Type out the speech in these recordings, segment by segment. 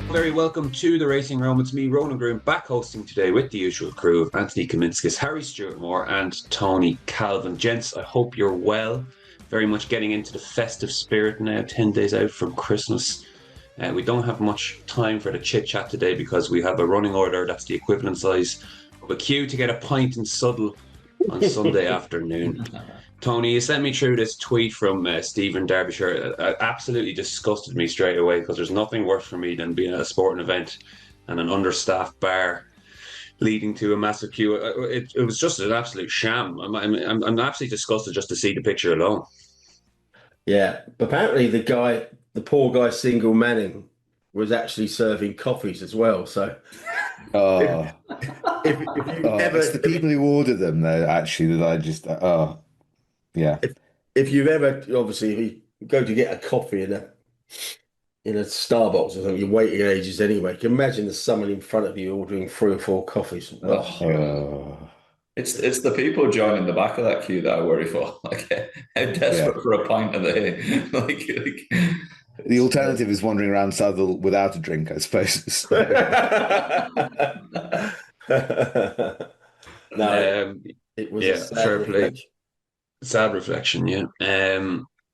Very welcome to the Racing Realm. It's me, Ronan Groom, back hosting today with the usual crew of Anthony Kaminskis, Harry Stewart Moore, and Tony Calvin. Gents, I hope you're well. Very much getting into the festive spirit now, 10 days out from Christmas. We don't have much time for the chit chat today because we have a running order that's the equivalent size of a queue to get a pint in Suddle on Sunday afternoon. Tony, you sent me through this tweet from Stephen Derbyshire. It absolutely disgusted me straight away because there's nothing worse for me than being at a sporting event and an understaffed bar leading to a massive queue. It was just an absolute sham. I'm absolutely disgusted just to see the picture alone. Yeah, apparently the poor guy, single manning, was actually serving coffees as well. So if, Oh, if you ever it's the people who order them though, actually, that I just, yeah. if you've ever obviously if you go to get a coffee in a Starbucks or something, you're waiting ages anyway. Can you imagine there's someone in front of you ordering three or four coffees? Oh, Oh, It's the people joining the back of that queue that I worry for. Like how yeah. desperate for a pint are they? like The alternative is wandering around Southall without a drink, I suppose. no, Um, it was a yeah, sad fair play. reflection. Sad reflection, yeah.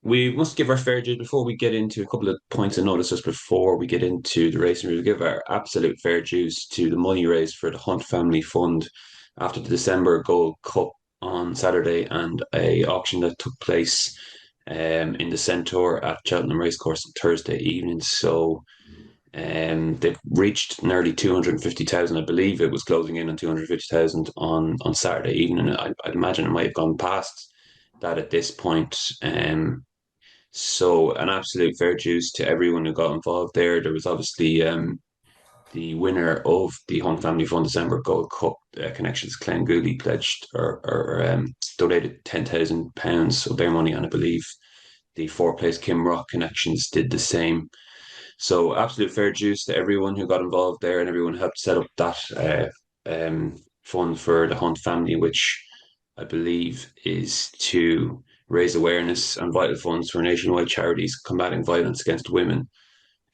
We must give our fair due before we get into a couple of points of notice. Just before we get into the racing, we'll give our absolute fair dues to the money raised for the Hunt Family Fund after the December Gold Cup on Saturday and a auction that took place in the Centaur at Cheltenham Racecourse on Thursday evening. So they've reached nearly 250,000. I believe it was closing in on 250,000 on Saturday evening. I'd imagine it might have gone past that at this point. So an absolute fair dues to everyone who got involved there. There was obviously the winner of the Hunt Family Fund December Gold Cup connections, Glenn Gooley, pledged or donated £10,000 of their money, and I believe the fourth place Kim Rock connections did the same. So absolute fair dues to everyone who got involved there and everyone who helped set up that fund for the Hunt family, which I believe is to raise awareness and vital funds for nationwide charities combating violence against women.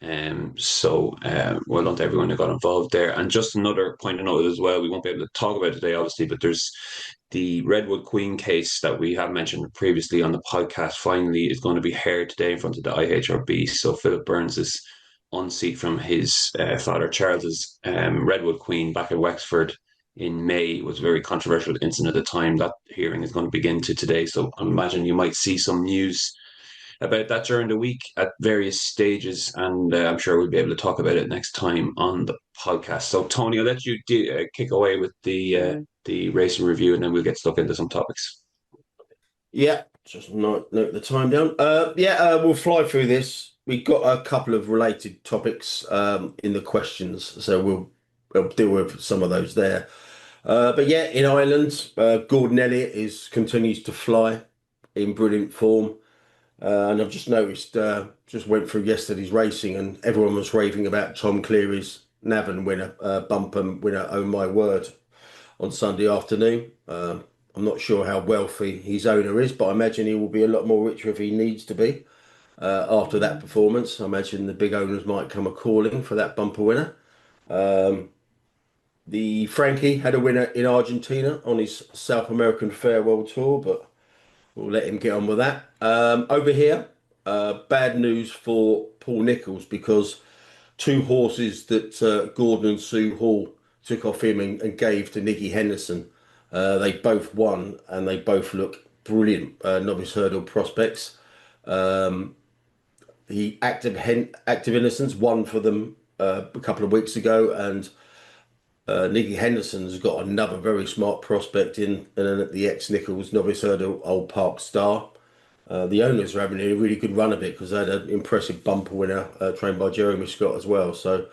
Well done to everyone who got involved there. And just another point to note as well, we won't be able to talk about it today, obviously, but there's the Redwood Queen case that we have mentioned previously on the podcast finally is going to be heard today in front of the IHRB. So Philip Burns' unseat from his father Charles's Redwood Queen back at Wexford in May was a very controversial incident at the time. That hearing is going to begin to today. So I imagine you might see some news about that during the week at various stages, and I'm sure we'll be able to talk about it next time on the podcast. So, Tony, I'll let you kick away with the racing review, and then we'll get stuck into some topics. Yeah, just note the time down. We'll fly through this. We've got a couple of related topics in the questions, so we'll deal with some of those there. But yeah, in Ireland, Gordon Elliott continues to fly in brilliant form. And I've just noticed, just went through yesterday's racing, and everyone was raving about Tom Cleary's Navan winner, bumper winner, oh my word, on Sunday afternoon. I'm not sure how wealthy his owner is, but I imagine he will be a lot more richer if he needs to be after that performance. I imagine the big owners might come a calling for that bumper winner. The Frankie had a winner in Argentina on his South American Farewell Tour, but we'll let him get on with that. Over here, bad news for Paul Nicholls because two horses that Gordon and Sue Hall took off him and gave to Nicky Henderson. They both won and they both look brilliant novice hurdle prospects. He Active Innocence won for them a couple of weeks ago, and Nicky Henderson's got another very smart prospect in the ex-Nicholls novice hurdle Old Park Star. The owners are having a really good run of it because they had an impressive bumper winner trained by Jeremy Scott as well. So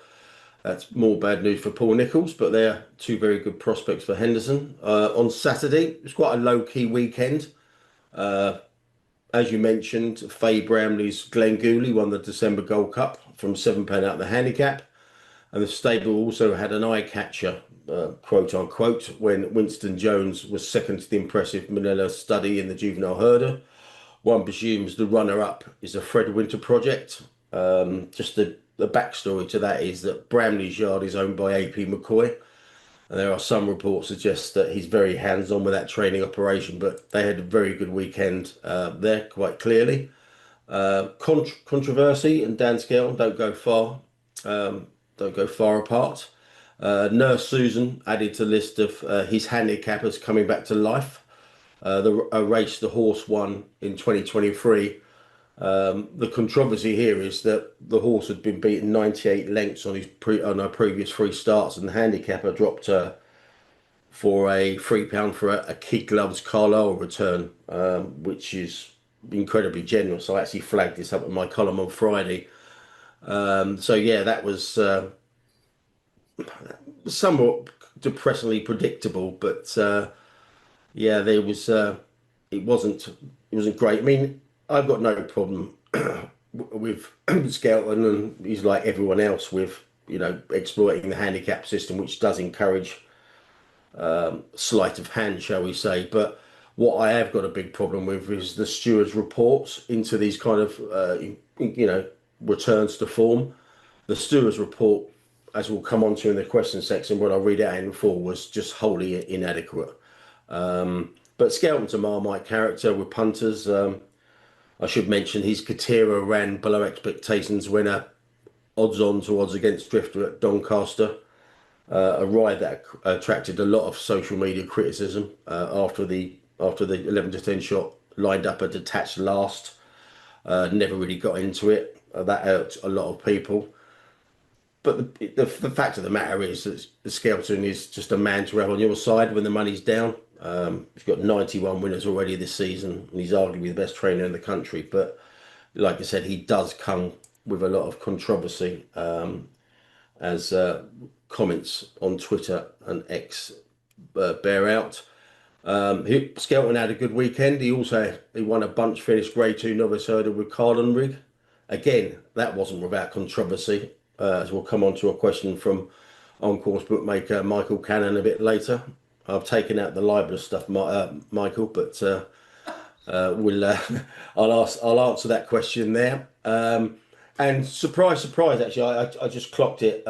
that's more bad news for Paul Nicholls, but they're two very good prospects for Henderson. On Saturday, it was quite a low-key weekend. As you mentioned, Faye Bramley's Glenn Gooley won the December Gold Cup from £7 out the handicap. And the stable also had an eye catcher, quote unquote, when Winston Jones was second to the impressive Manila Study in the juvenile herder. One presumes the runner up is a Fred Winter project. Just to the backstory to that is that Bramley's yard is owned by AP McCoy, and there are some reports suggest that he's very hands-on with that training operation. But they had a very good weekend there, quite clearly. Controversy and Dan Scale don't go far apart. Nurse Susan added to the list of his handicappers coming back to life. A race the horse won in 2023. The controversy here is that the horse had been beaten 98 lengths on our previous three starts, and the handicapper dropped for a £3 for a kid gloves Carlisle return, which is incredibly generous. I actually flagged this up in my column on Friday. So yeah, that was somewhat depressingly predictable, but yeah, there was it wasn't great. I mean, I've got no problem with Skelton, and he's like everyone else with exploiting the handicap system, which does encourage sleight of hand, shall we say. But what I have got a big problem with is the stewards' reports into these kind of returns to form. The stewards' report, as we'll come on to in the question section, what I read out in full, was just wholly inadequate. But Skelton's a Marmite character with punters. I should mention his Katira ran below expectations when odds on to odds against Drifter at Doncaster, a ride that attracted a lot of social media criticism after the 11 to 10 shot lined up a detached last. Never really got into it. That hurt a lot of people. But the fact of the matter is that Skelton is just a man to have on your side when the money's down. He's got 91 winners already this season, and he's arguably the best trainer in the country. But like I said, he does come with a lot of controversy, as comments on Twitter and X bear out. Skelton had a good weekend. He won a bunch finish Grade 2 novice hurdle with Carlin Rig. Again, that wasn't without controversy, as we'll come on to a question from on-course bookmaker Michael Cannon a bit later. I've taken out the libelous stuff, Michael, but I'll answer that question there. And surprise, surprise, actually, I just clocked it.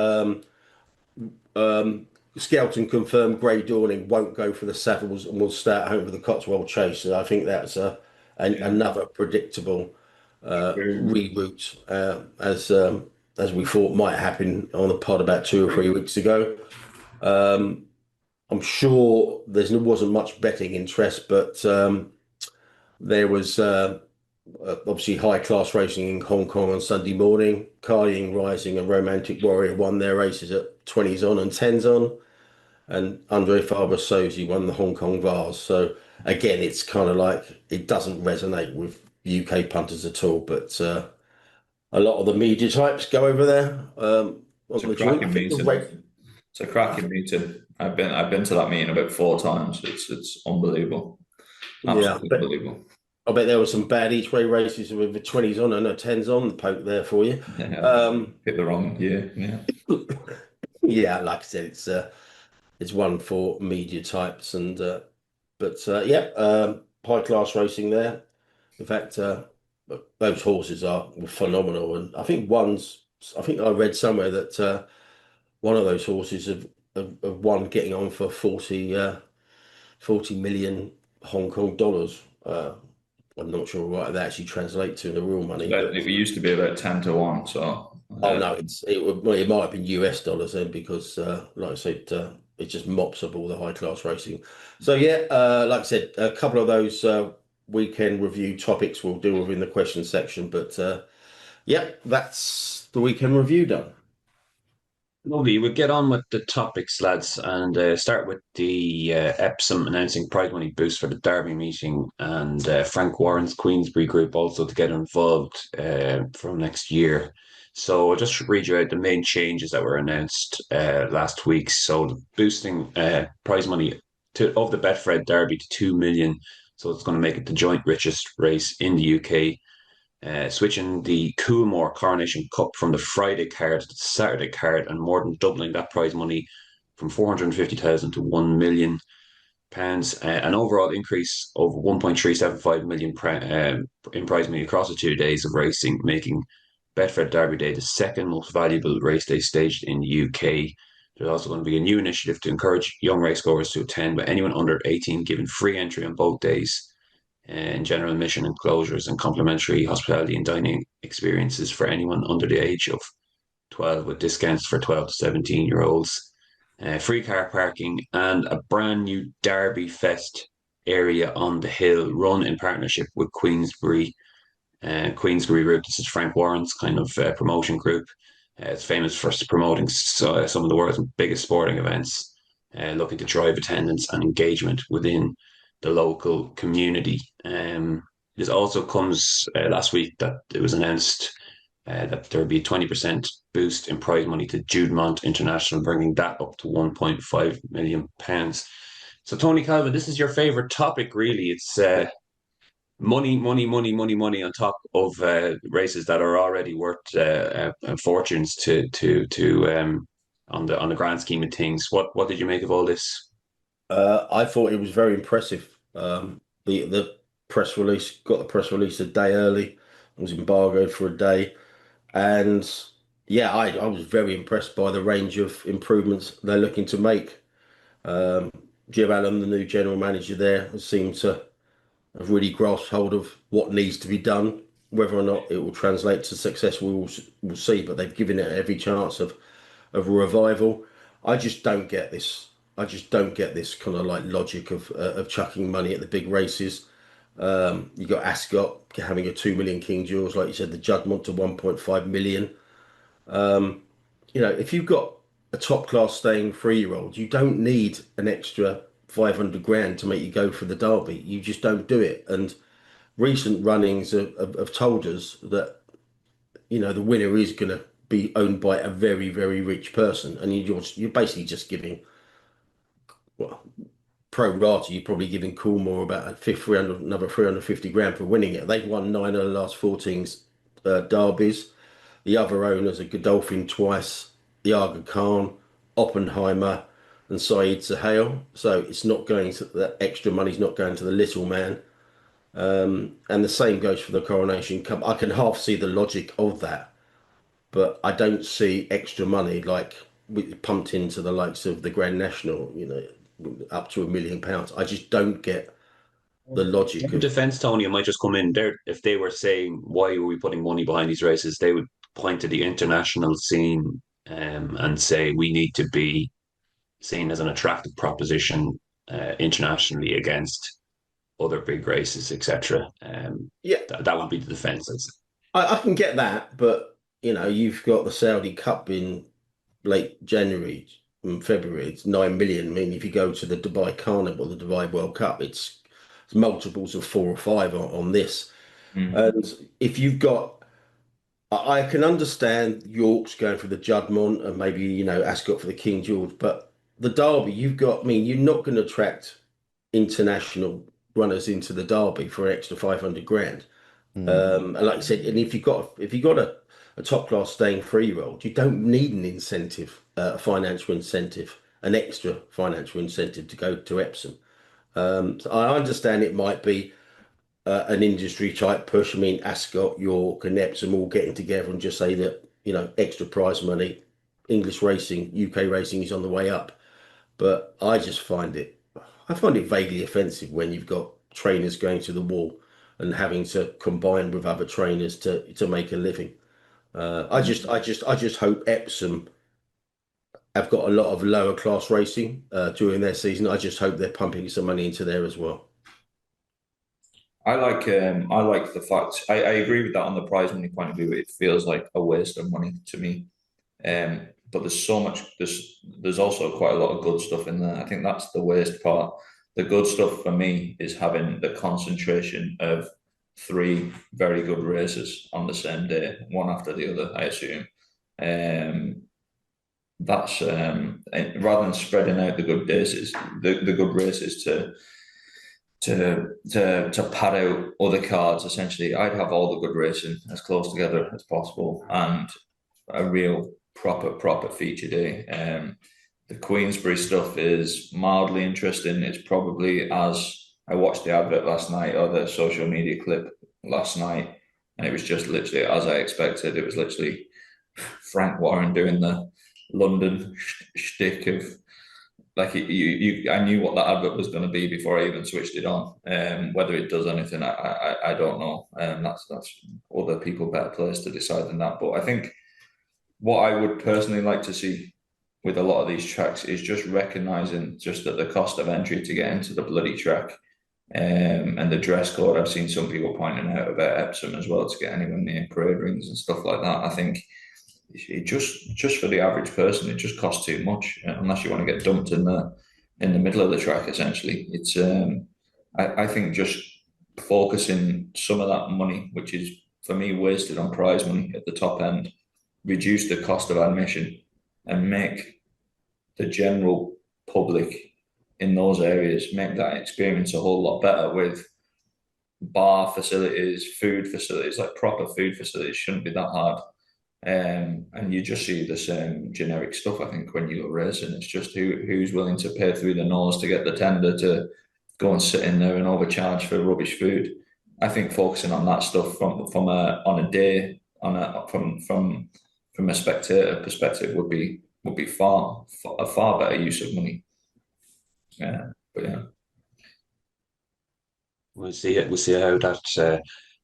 Skelton confirmed Grey Dawning won't go for the Savills and will stay at home for the Cotswold Chase. So I think that's another predictable reroute, as we thought might happen on the pod about 2 or 3 weeks ago. I'm sure there wasn't much betting interest, but there was obviously high class racing in Hong Kong on Sunday morning. Carlying Rising and Romantic Warrior won their races at 20s on and 10s on, and Andre Fabre-Sozy won the Hong Kong Vars. So again, it's kind of like it doesn't resonate with UK punters at all, but a lot of the media types go over there. It's a cracking meeting. It's a cracking meeting. I've been to that meeting about 4 times. It's unbelievable. Absolutely unbelievable. I bet there were some bad each way races with the 20s on and the 10s on the poke there for you. Yeah, hit the wrong year. Yeah. Yeah, like I said, it's one for media types, and high class racing there. In fact, those horses are phenomenal, and I think I read somewhere that one of those horses have won getting on for 40 million Hong Kong dollars. I'm not sure what that actually translates to in the real money. But it used to be about 10 to 1. So oh no, it might have been US dollars then, because like I said, it just mops up all the high class racing. So yeah, like I said, a couple of those weekend review topics we'll deal with in the question section. But that's the weekend review done. Lovely. We'll get on with the topics, lads, and start with the Epsom announcing prize money boost for the Derby meeting, and Frank Warren's Queensbury Group also to get involved from next year. So I'll just read you out the main changes that were announced last week. So the boosting prize money of the Betfred Derby to 2 million. So it's going to make it the joint richest race in the UK. Switching the Coolmore Coronation Cup from the Friday card to the Saturday card, and more than doubling that prize money from 450,000 to £1 million. An overall increase of 1.375 million in prize money across the 2 days of racing, making Betfred Derby Day, the second most valuable race day staged in the UK. There's also going to be a new initiative to encourage young racegoers to attend, with anyone under 18 given free entry on both days, in general admission enclosures and complimentary hospitality and dining experiences for anyone under the age of 12, with discounts for 12 to 17-year-olds. Free car parking and a brand new Derby Fest area on the hill, run in partnership with Queensbury Group. This is Frank Warren's kind of promotion group. It's famous for promoting some of the world's biggest sporting events, looking to drive attendance and engagement within the local community. This also comes last week that it was announced that there will be a 20% boost in prize money to Judemont International, bringing that up to £1.5 million. So, Tony Calvin, this is your favourite topic, really. It's money on top of races that are already worth fortunes on the grand scheme of things. What did you make of all this? I thought it was very impressive. The press release got the press release a day early. It was embargoed for a day, and yeah, I was very impressed by the range of improvements they're looking to make. Jim Allen, the new general manager there, seemed to have really grasped hold of what needs to be done. Whether or not it will translate to success, we'll see. But they've given it every chance of a revival. I just don't get this. I just don't get this kind of like logic of chucking money at the big races. You got Ascot having a 2 million King George, like you said, the Judgment to 1.5 million. If you've got a top class staying 3-year-old, you don't need an extra 500 grand to make you go for the Derby. You just don't do it. And recent runnings have told us that, the winner is going to be owned by a very, very rich person. And you're basically just giving, well, pro rata, you're probably giving Coolmore about another 350 grand for winning it. They've won 9 of the last 14 derbies. The other owners are Godolphin twice, the Aga Khan, Oppenheimer, and Saeed Sahel. So it's not going to, that extra money's not going to the little man. And the same goes for the Coronation Cup. I can half see the logic of that, but I don't see extra money like pumped into the likes of the Grand National, up to £1 million. I just don't get the logic. In defence, Tony, I might just come in there. If they were saying, why were we putting money behind these races, they would point to the international scene and say we need to be seen as an attractive proposition internationally against other big races, etc. That would be the defence. I can get that, but you've got the Saudi Cup in late January and February. It's 9 million. I mean, if you go to the Dubai Carnival, the Dubai World Cup, it's multiples of 4 or 5 on this. Mm-hmm. And if you've got, I can understand York's going for the Judmont and maybe, Ascot for the King George, but the Derby, you're not going to attract international runners into the Derby for an extra 500 grand. And like I said, and if you've got a top class staying 3-year-old, you don't need an incentive, a financial incentive, an extra financial incentive to go to Epsom. So I understand it might be an industry type push. I mean, Ascot, York, and Epsom all getting together and just say that extra prize money, English racing, UK racing is on the way up. But I find it vaguely offensive when you've got trainers going to the wall and having to combine with other trainers to make a living. I just hope Epsom have got a lot of lower class racing during their season. I just hope they're pumping some money into there as well. I like the fact I agree with that on the prize money point of view. It feels like a waste of money to me. But there's so much. There's also quite a lot of good stuff in there. I think that's the waste part. The good stuff for me is having the concentration of 3 very good races on the same day, one after the other, I assume. That's rather than spreading out the good races, the good races to pad out other cards. Essentially, I'd have all the good racing as close together as possible and a real proper feature day. The Queensbury stuff is mildly interesting. It's probably, as I watched the advert last night or the social media clip last night, and it was just literally as I expected. It was literally Frank Warren doing the London shtick of like I knew what that advert was going to be before I even switched it on. Whether it does anything, I don't know. That's other people better placed to decide than that. But I think what I would personally like to see with a lot of these tracks is just recognizing just that the cost of entry to get into the bloody track, and the dress code. I've seen some people pointing out about Epsom as well to get anyone near parade rings and stuff like that. I think it just for the average person, it just costs too much unless you want to get dumped in the middle of the track. Essentially, it's I think just focusing some of that money, which is for me wasted on prize money at the top end, reduce the cost of admission and make the general public in those areas make that experience a whole lot better with bar facilities, food facilities, like proper food facilities shouldn't be that hard. And you just see the same generic stuff, I think, when you go racing. It's just who's willing to pay through the nose to get the tender to go and sit in there and overcharge for rubbish food. I think focusing on that stuff from a on a day on a from a spectator perspective would be a far better use of money. Yeah, but yeah. We'll see it. We'll see how that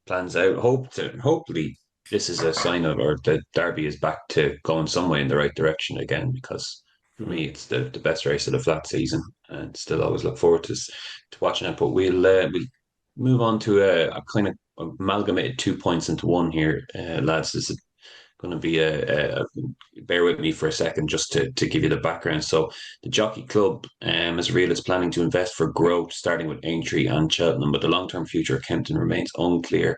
plans out. Hopefully, this is a sign of, or that Derby is back to going some way in the right direction again. Because for me, it's the best race of the flat season, and still always look forward to watching it. But we'll move on to a kind of amalgamated 2 points into one here, lads. This is going to be bear with me for a second just to give you the background. So the Jockey Club, as real, is planning to invest for growth, starting with Aintree and Cheltenham, but the long-term future of Kempton remains unclear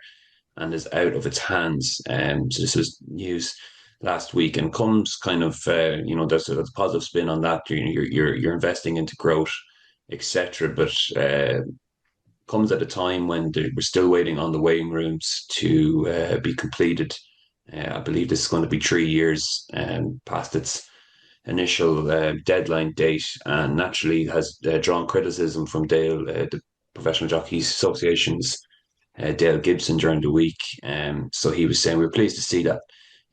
and is out of its hands. So this was news last week and comes kind of there's a positive spin on that. You're investing into growth, etc. But comes at a time when we're still waiting on the weighing rooms to be completed. I believe this is going to be 3 years past its initial deadline date, and naturally has drawn criticism from Dale, the Professional Jockeys Association's Dale Gibson during the week. So he was saying we're pleased to see that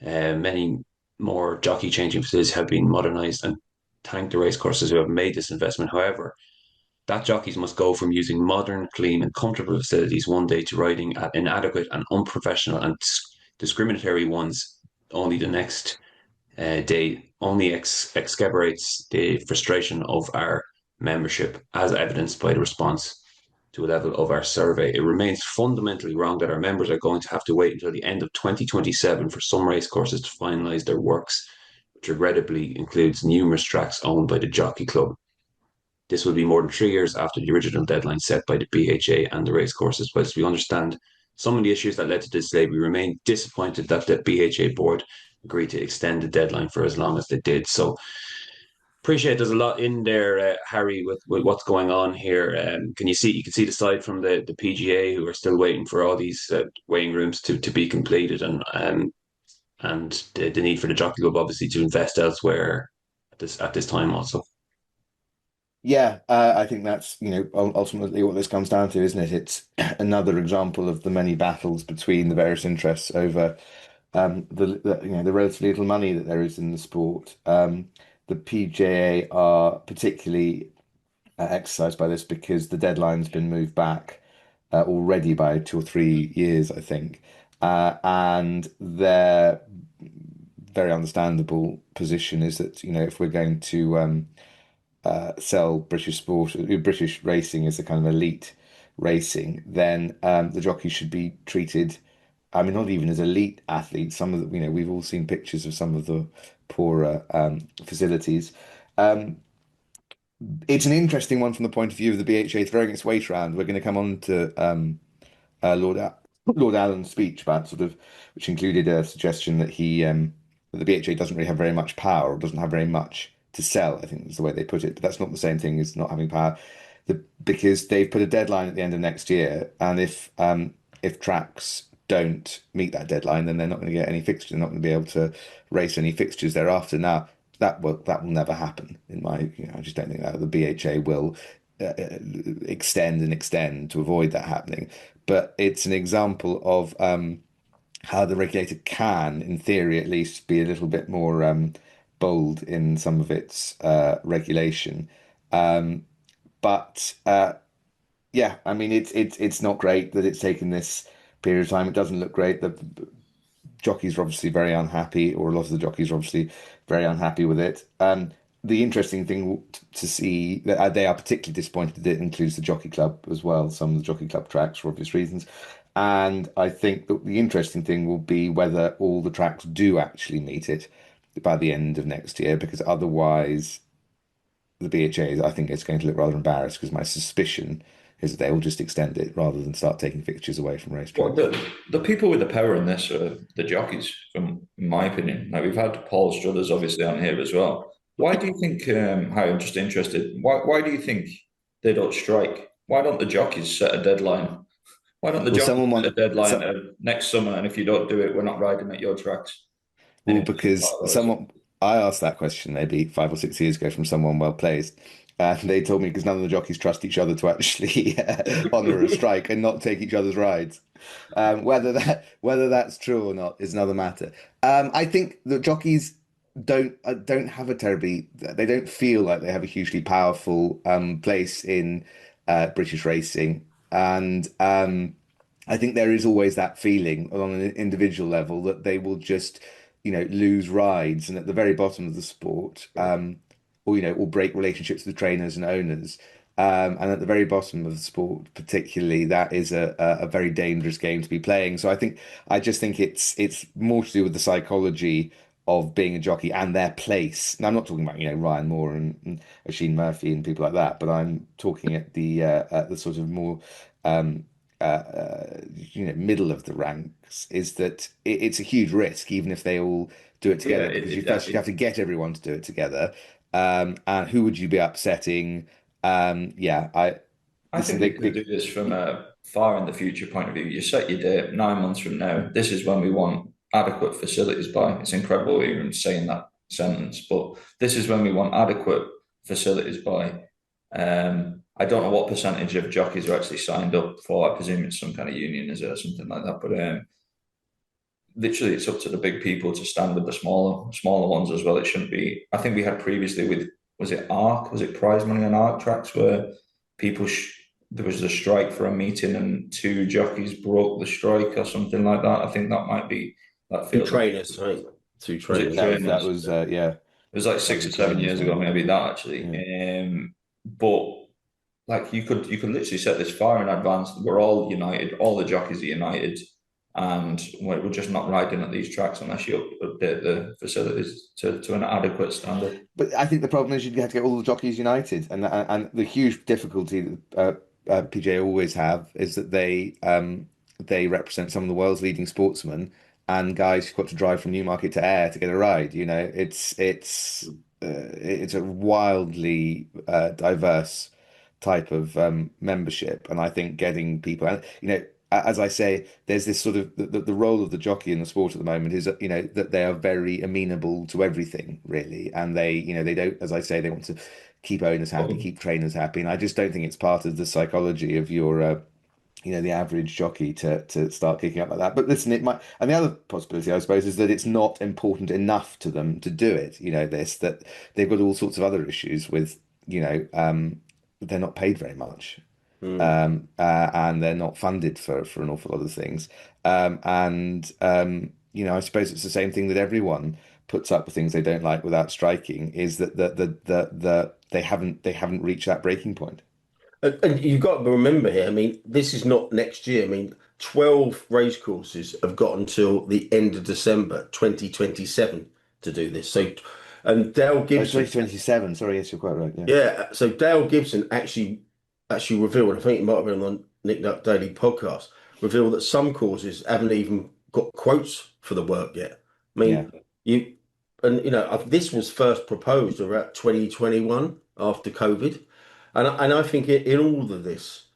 many more jockey changing facilities have been modernised, and thank the racecourses who have made this investment. However, that jockeys must go from using modern, clean, and comfortable facilities one day to riding at inadequate and unprofessional and discriminatory ones only the next day. Only exacerbates the frustration of our membership, as evidenced by the response to a level of our survey. It remains fundamentally wrong that our members are going to have to wait until the end of 2027 for some racecourses to finalise their works, which regrettably includes numerous tracks owned by the Jockey Club. This will be more than 3 years after the original deadline set by the BHA and the racecourses. Whilst we understand some of the issues that led to this delay, we remain disappointed that the BHA board agreed to extend the deadline for as long as they did. So appreciate there's a lot in there, Harry, with what's going on here. You can see the side from the PGA, who are still waiting for all these weighing rooms to be completed, and the need for the Jockey Club obviously to invest elsewhere at this time also. Yeah, I think that's, ultimately what this comes down to, isn't it? It's another example of the many battles between the various interests over the relatively little money that there is in the sport. The PJA are particularly exercised by this because the deadline's been moved back already by 2 or 3 years, I think. And their very understandable position is that, if we're going to sell British racing as a kind of elite racing, then the jockeys should be treated. I mean, not even as elite athletes. Some of the, we've all seen pictures of some of the poorer facilities. It's an interesting one from the point of view of the BHA throwing its weight around. We're going to come on to Lord Allen's speech about which included a suggestion that that the BHA doesn't really have very much power, or doesn't have very much to sell, I think is the way they put it. But that's not the same thing as not having power, because they've put a deadline at the end of next year, and if tracks don't meet that deadline, then they're not going to get any fixtures. They're not going to be able to race any fixtures thereafter. Now that will never happen. I just don't think that the BHA will extend and extend to avoid that happening. But it's an example of how the regulator can, in theory at least, be a little bit more bold in some of its regulation. Um, but yeah, I mean it's not great that it's taken this period of time. It doesn't look great. The jockeys are obviously very unhappy, or a lot of the jockeys are obviously very unhappy with it. The interesting thing to see that they are particularly disappointed that it includes the Jockey Club as well, some of the Jockey Club tracks for obvious reasons. And I think that the interesting thing will be whether all the tracks do actually meet it by the end of next year, because otherwise the BHA, I think, is going to look rather embarrassed, because my suspicion is that they will just extend it rather than start taking fixtures away from Well, racetracks. the people with the power in this are the jockeys, from in my opinion. Like we've had Paul Struthers obviously on here as well. Why do you think? Harry, I'm just interested. Why do you think they don't strike? Why don't the jockeys set a deadline? Why don't the Well, jockeys someone set a want deadline so, of next summer? And if you don't do it, we're not riding at your tracks. well, Any particular because part of those? someone I asked that question maybe 5 or 6 years ago from someone well placed, and they told me because none of the jockeys trust each other to actually honour a strike and not take each other's rides. Whether that's true or not is another matter. I think the jockeys don't have a terribly they don't feel like they have a hugely powerful place in British racing, and I think there is always that feeling on an individual level that they will just, lose rides, and at the very bottom of the sport, or break relationships with trainers and owners. And at the very bottom of the sport, particularly, that is a very dangerous game to be playing. So I just think it's more to do with the psychology of being a jockey and their place. Now, I'm not talking about, Ryan Moore and Oisin Murphy and people like that, but I'm talking at the sort of more um, middle of the ranks, is that it's a huge risk, even if they all do it Yeah, together, because you have to get everyone to do it together. And who would you be upsetting? Yeah, I I listen. think you could do this from a far in the future point of view. You set your date 9 months from now. This is when we want adequate facilities by. It's incredible even saying that sentence, but this is when we want adequate facilities by. I don't know what percentage of jockeys are actually signed up for. I presume it's some kind of union, is it, or something like that. But literally, it's up to the big people to stand with the smaller ones as well. It shouldn't be. I think we had previously with was it prize money on ARC tracks where people there was a strike for a meeting and two jockeys broke the strike or something like that. I think that might be that Two feels like trainers, right? Two was it trainers. that trainers? was yeah, It was like that six was or a 7 years trainers ago, one. maybe that actually. Yeah. But like you could literally set this far in advance. We're all united. All the jockeys are united, and we're just not riding at these tracks unless you update the facilities to an adequate standard. But I think the problem is you have to get all the jockeys united, and the huge difficulty that PJ always have is that they represent some of the world's leading sportsmen and guys who've got to drive from Newmarket to Ayr to get a ride. It's a wildly diverse type of membership, and I think getting people, and as I say, there's this sort of the role of the jockey in the sport at the moment is that they are very amenable to everything really, and they don't, as I say, they want to keep owners happy, keep trainers happy, and I just don't think it's part of the psychology of your the average jockey to start kicking up like that. But listen, it might, and the other possibility, I suppose, is that it's not important enough to them to do it. That they've got all sorts of other issues with, they're not paid very much, Mm. and they're not funded for an awful lot of things. I suppose it's the same thing that everyone puts up with things they don't like without striking, is that they haven't reached that breaking point. And you've got to remember here, I mean, this is not next year. I mean, 12 racecourses have got until the end of December 2027 to do this. So, and Dale Oh, Gibson, 2027. Sorry, yes, you're quite right. Yeah. yeah, so Dale Gibson actually revealed, I think it might have been on the Nick Nut Daily podcast, revealed that some courses haven't even got quotes for the work yet. I Yeah. mean, this was first proposed around 2021 after COVID. And I think in all of this,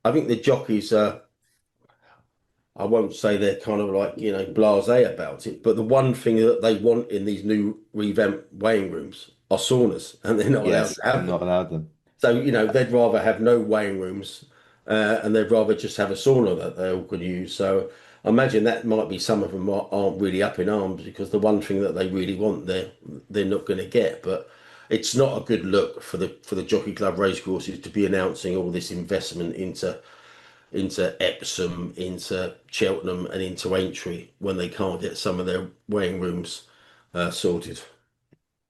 I think the jockeys are, I won't say they're kind of like, blasé about it, but the one thing that they want in these new revamped weighing rooms are saunas, and they're not allowed Yes, to and have not them. allowed them. So, they'd rather have no weighing rooms, and they'd rather just have a sauna that they all could use. So I imagine that might be some of them aren't really up in arms because the one thing that they really want they're not going to get. But it's not a good look for the Jockey Club Racecourses to be announcing all this investment into Epsom, into Cheltenham, and into Aintree when they can't get some of their weighing rooms sorted.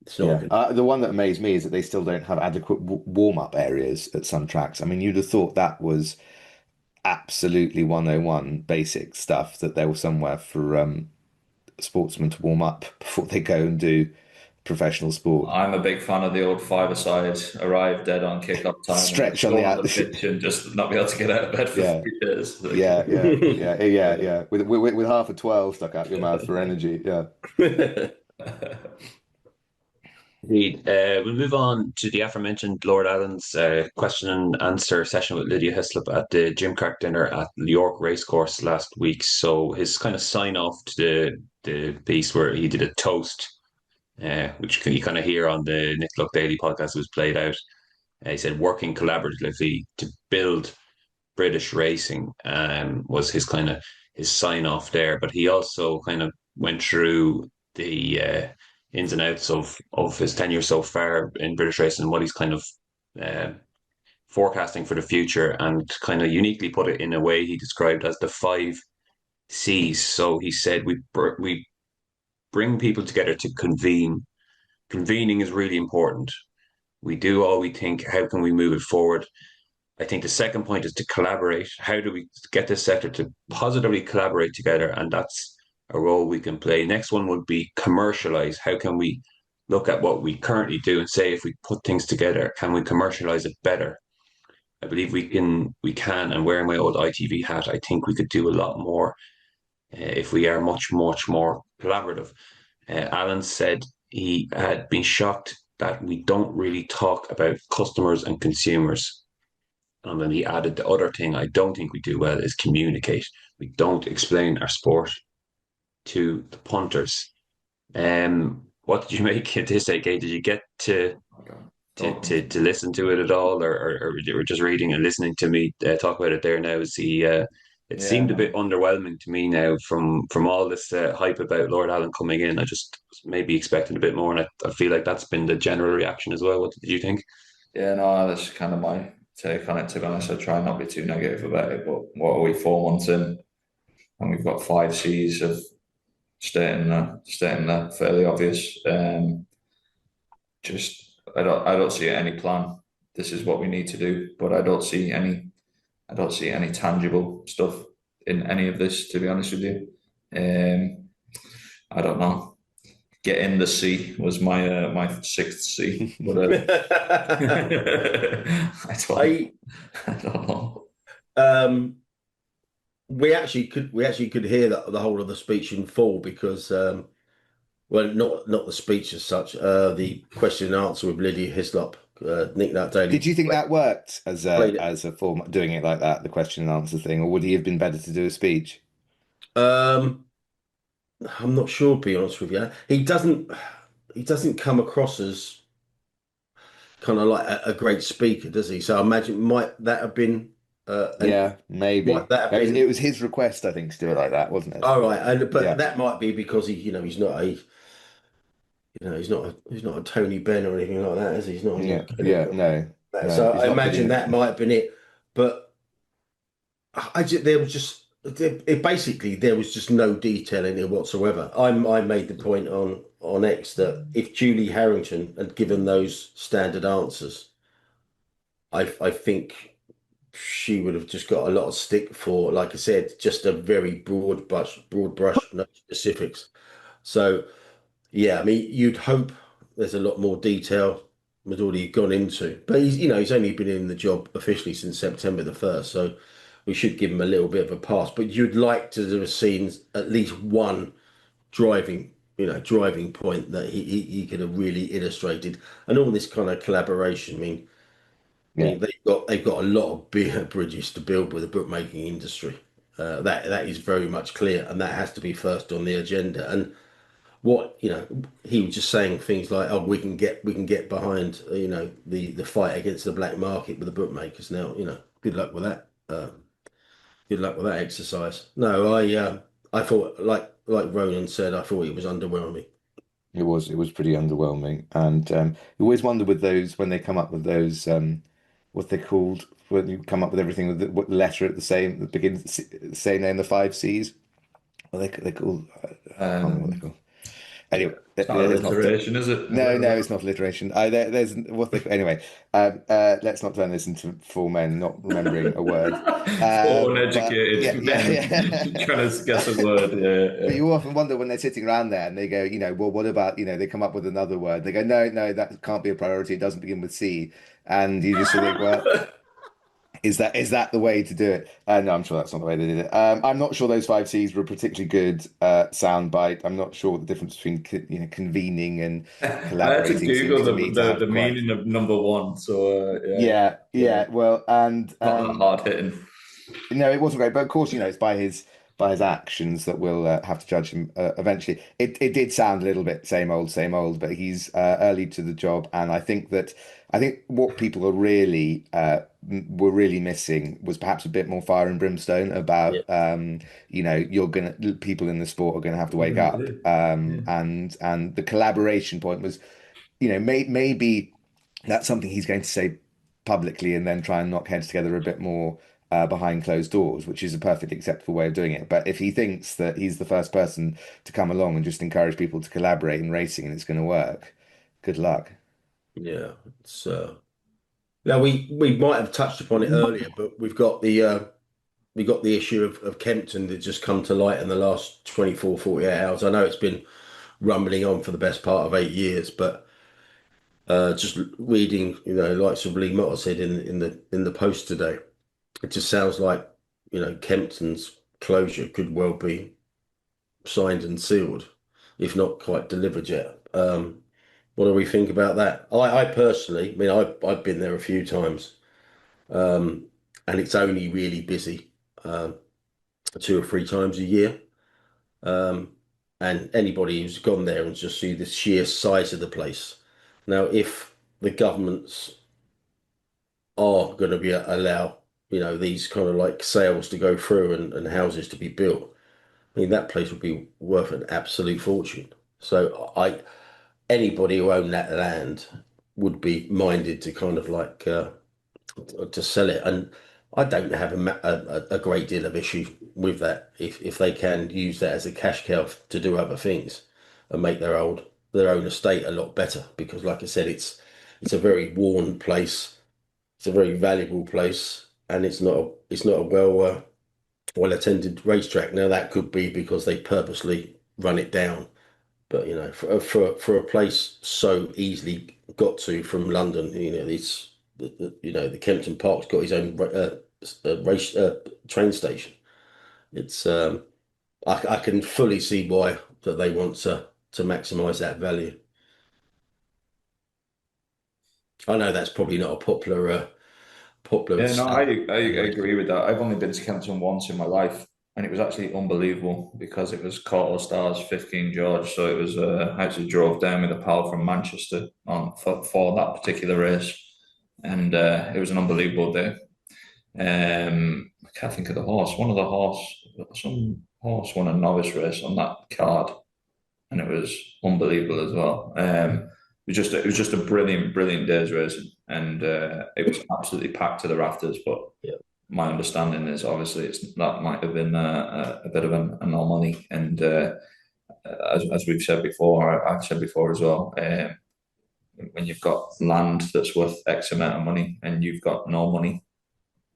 It's not Yeah. good. The one that amazed me is that they still don't have adequate warm-up areas at some tracks. I mean, you'd have thought that was absolutely 101 basic stuff, that there was somewhere for sportsmen to warm up before they go and do professional sport. I'm a big fan of the old five-a-side, arrive dead on kick-off time, and Stretch just on go the on out. the pitch and just not be able to get out of bed for Yeah. 3 years. Yeah. With half a 12 stuck out your mouth for energy. Yeah. Indeed. We'll move on to the aforementioned Lord Allen's question and answer session with Lydia Hislop at the Jim Crack dinner at York Racecourse last week. So his kind of sign off to the piece where he did a toast, which you kind of hear on the Nick Luck Daily podcast. It was played out. He said working collaboratively to build British racing was his kind of his sign off there. But he also kind of went through the ins and outs of his tenure so far in British racing and what he's kind of uh, forecasting for the future, and kind of uniquely put it in a way he described as the 5 C's. So he said we bring people together to convene. Convening is really important. We do all we think. How can we move it forward? I think the second point is to collaborate. How do we get this sector to positively collaborate together? And that's a role we can play. Next one would be commercialize. How can we look at what we currently do and say if we put things together, can we commercialize it better? I believe we can. And wearing my old ITV hat, I think we could do a lot more if we are much, much more collaborative. Alan said he had been shocked that we don't really talk about customers and consumers. And then he added the other thing I don't think we do well is communicate. We don't explain our sport to the punters. What did you make of this, AK? Did you get to listen to it at all, or you were just reading and listening to me talk about it there now? Is he? It Yeah, seemed a bit underwhelming to me now from all this hype about Lord Allen coming in. I just maybe expected a bit more, and I feel like that's been the general reaction as well. What did you think? yeah, no, that's kind of my take on it. To be honest, I try not to be too negative about it. But what are we, 4 months in, and we've got 5 C's of stating that fairly obvious. Just I don't see any plan. This is what we need to do, but I don't see any tangible stuff in any of this. To be honest with you, I don't know. Get in the sea was my 6th C, but I I don't know. we actually could hear that the whole of the speech in full because well, not the speech as such, the question and answer with Lydia Hislop, Nick Nut Daily. Did you think that worked as Played it. a form, doing it like that, the question and answer thing, or would he have been better to do a speech? I'm not sure, to be honest with you. He doesn't come across as kind of like a great speaker, does he? So I imagine might that have been Yeah, maybe. might that have been It was his request, I think, to do it like that, wasn't it? all right, but Yeah. that might be because he's not a Tony Benn or anything like that, is he? He's not a Yeah, Nick Kennedy or no, that. no, So he's I not imagine putting that might have been it. But there was just basically there was just no detail in it whatsoever. I made the point on X that if Julie Harrington had given those standard answers, I think she would have just got a lot of stick for, like I said, just a very broad brush, no specifics. So yeah, I mean, you'd hope there's a lot more detail was already gone into, but he's only been in the job officially since September the 1st, so we should give him a little bit of a pass. But you'd like to have seen at least one driving point that he could have really illustrated, and all this kind of collaboration. I Yeah. mean they've got a lot of bigger bridges to build with the bookmaking industry. That is very much clear, and that has to be first on the agenda. And what he was just saying things like, oh, we can get behind the fight against the black market with the bookmakers now. Good luck with that. Good luck with that exercise. No, I thought, like Ronan said, I thought it was underwhelming. It was pretty underwhelming, and you always wonder with those when they come up with those what they're called when you come up with everything with what letter at the same that begins the same name, the five C's. Well, they called I can't remember what they're Um, called. Anyway, it's not it's not. alliteration, is it? No, it's not alliteration. There's what they anyway. Let's not turn this into four men not remembering a word. For But yeah, uneducated yeah, men yeah. trying to guess a word. But Yeah, you often wonder when they're sitting around there and they go, well, what about, they come up with another word. They go, no, that can't be a priority. It doesn't begin with C. And you just sort of think, well, yeah. is that the way to do it? No, I'm sure that's not the way they did it. I'm not sure those five C's were a particularly good soundbite. I'm not sure what the difference between convening and I had to collaborating seems Google to me to the have quite. meaning of number one. So yeah, Yeah, yeah, yeah. Well, and not that hard hitting. no, it wasn't great, but of course, it's by his actions that we'll have to judge him eventually. It did sound a little bit same old, but he's early to the job, and I think what people were really missing was perhaps a bit more fire and brimstone Yeah, about people in the sport are gonna have to wake up, Yeah. and the collaboration point was maybe that's something he's going to say publicly and then try and knock heads together a bit more behind closed doors, which is a perfectly acceptable way of doing it. But if he thinks that he's the first person to come along and just encourage people to collaborate in racing and it's going to work, good luck. yeah. It's now we might have touched upon it earlier, but we got the issue of Kempton that just come to light in the last 24, 48 hours. I know it's been rumbling on for the best part of 8 years, but just reading, likes of Lee Motter said in the post today, it just sounds like, Kempton's closure could well be signed and sealed, if not quite delivered yet. What do we think about that? I personally, I mean, I've been there a few times, um, and it's only really busy two or three times a year. Um, and anybody who's gone there and just see the sheer size of the place. Now, if the governments are going to be allow, these kind of like sales to go through and houses to be built, I mean, that place would be worth an absolute fortune. So anybody who owned that land would be minded to kind of like to sell it. And I don't have a great deal of issue with that if they can use that as a cash cow to do other things and make their own estate a lot better. Because, like I said, it's a very worn place. It's a very valuable place, and it's not a well attended racetrack. Now that could be because they purposely run it down, but for a place so easily got to from London, it's the Kempton Park's got his own race train station. It's I can fully see why that they want to maximise that value. I know that's probably not a popular Yeah, no, I anyway. agree with that. I've only been to Kempton once in my life, and it was actually unbelievable because it was Court Stars 15 George. So it was I actually drove down with a pal from Manchester on for that particular race, and it was an unbelievable day. I can't think of the horse. Some horse won a novice race on that card, and it was unbelievable as well. It was just a brilliant, brilliant day's racing, and it was absolutely packed to the rafters. But Yeah, my understanding is obviously that might have been a bit of an anomaly, and as we've said before, I've said before as well. When you've got land that's worth X amount of money and you've got no money,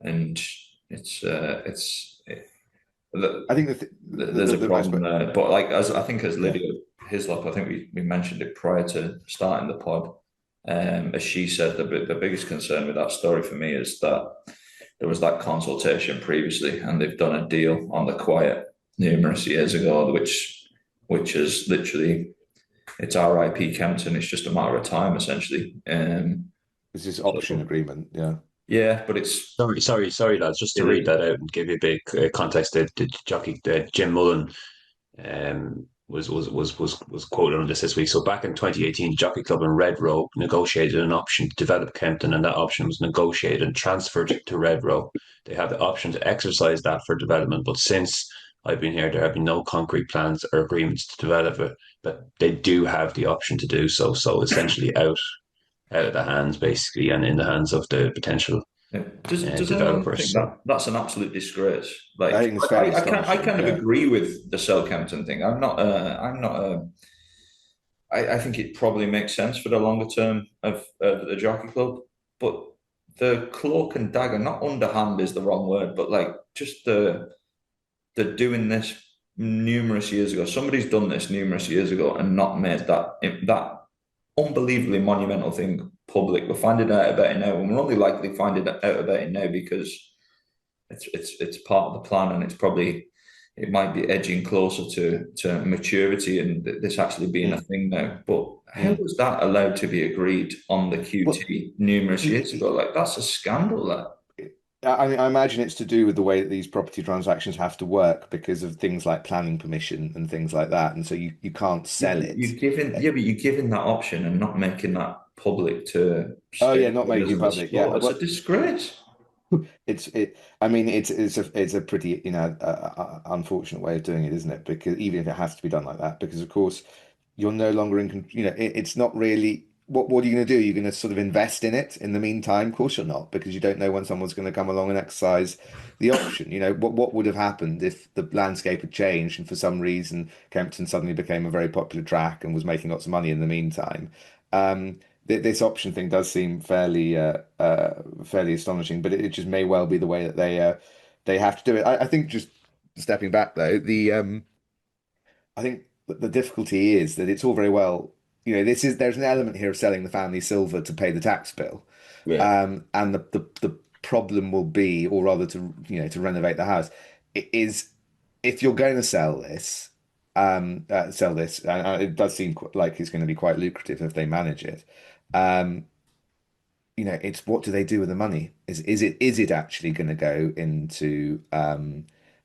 and I think there's a the most. problem there. But like as I think as Yeah. Lydia Hislop, I think we mentioned it prior to starting the pod. As she said, the biggest concern with that story for me is that there was that consultation previously, and they've done a deal on the quiet numerous years ago, which is literally it's RIP Kempton. It's just a matter of time, essentially. It's this option So, agreement. Yeah. yeah, but it's Sorry, lads. Just to read that out and give you a big context, the jockey, Jim Mullen, was quoted on this week. So back in 2018, Jockey Club in Redrow negotiated an option to develop Kempton, and that option was negotiated and transferred to Redrow. They have the option to exercise that for development, but since I've been here, there have been no concrete plans or agreements to develop it. But they do have the option to do so. So essentially, out of the hands, basically, and in the hands of the potential Yeah. Does anyone developers. think So that that's an absolute disgrace? I Like, think it's fairly I kind of astonishing. agree with the Southampton thing. I'm not a. I think it probably makes sense for the longer term of the Jockey Club, but the cloak and dagger, not underhand is the wrong word, but like just the doing this numerous years ago. Somebody's done this numerous years ago and not made that unbelievably monumental thing public. We're finding out about it now, and we're only likely finding out about it now because it's part of the plan, and it might be edging closer to maturity and this actually being a thing now. But how was that allowed to be agreed on the QT numerous years ago? Like, that's a scandal. That. I imagine it's to do with the way that these property transactions have to work because of things like planning permission and things like that. And so you can't sell it. But you're giving that option and not making that public to. Oh yeah, not making it public. Yeah, it's a disgrace. I mean, it's a pretty unfortunate way of doing it, isn't it? Because even if it has to be done like that, because of course you're no longer it's not really. What are you going to do? You're going to sort of invest in it in the meantime? Of course you're not, because you don't know when someone's going to come along and exercise the option. What would have happened if the landscape had changed and for some reason Kempton suddenly became a very popular track and was making lots of money in the meantime? This option thing does seem fairly astonishing, but it just may well be the way that they have to do it. I think, just stepping back though, I think the difficulty is that it's all very well. There's an element here of selling the family silver to pay the tax bill. Yeah. And the problem will be, or rather to renovate the house, is if you're going to sell this, and it does seem like it's going to be quite lucrative if they manage it. It's what do they do with the money? Is it actually going to go into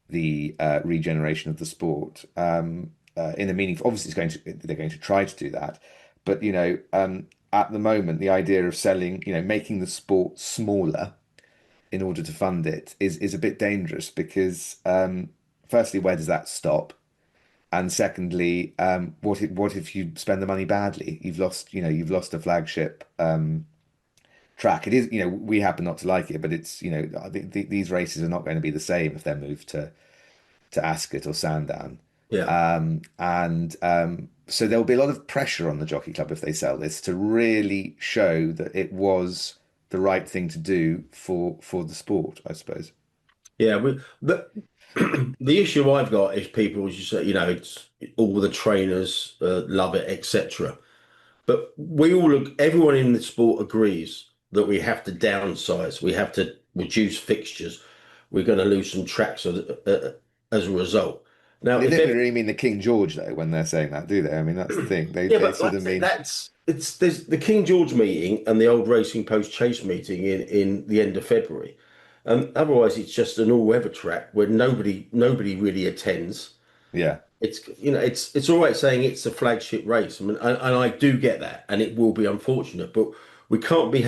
the regeneration of the sport? In a meaningful, obviously they're going to try to do that, but at the moment the idea of selling, making the sport smaller in order to fund it is a bit dangerous because firstly, where does that stop? And secondly, what if you spend the money badly? You've lost a flagship track. It is, we happen not to like it, but it's, these races are not going to be the same if they're moved to Ascot or Sandown. Yeah. So there'll be a lot of pressure on the Jockey Club if they sell this to really show that it was the right thing to do for the sport, I suppose. Yeah, but the issue I've got is people, as you say, it's all the trainers love it, etc. But everyone in the sport agrees that we have to downsize, we have to reduce fixtures, we're going to lose some tracks as a result. Now, They don't really mean the King George though when they're saying that, do they? I mean, that's the thing. They sort of mean there's the King George meeting and the old Racing Post Chase meeting in the end of February. Otherwise, it's just an all-weather track where nobody really attends. Yeah. It's all right saying it's a flagship race. I mean, and I do get that, and it will be unfortunate, but we can't be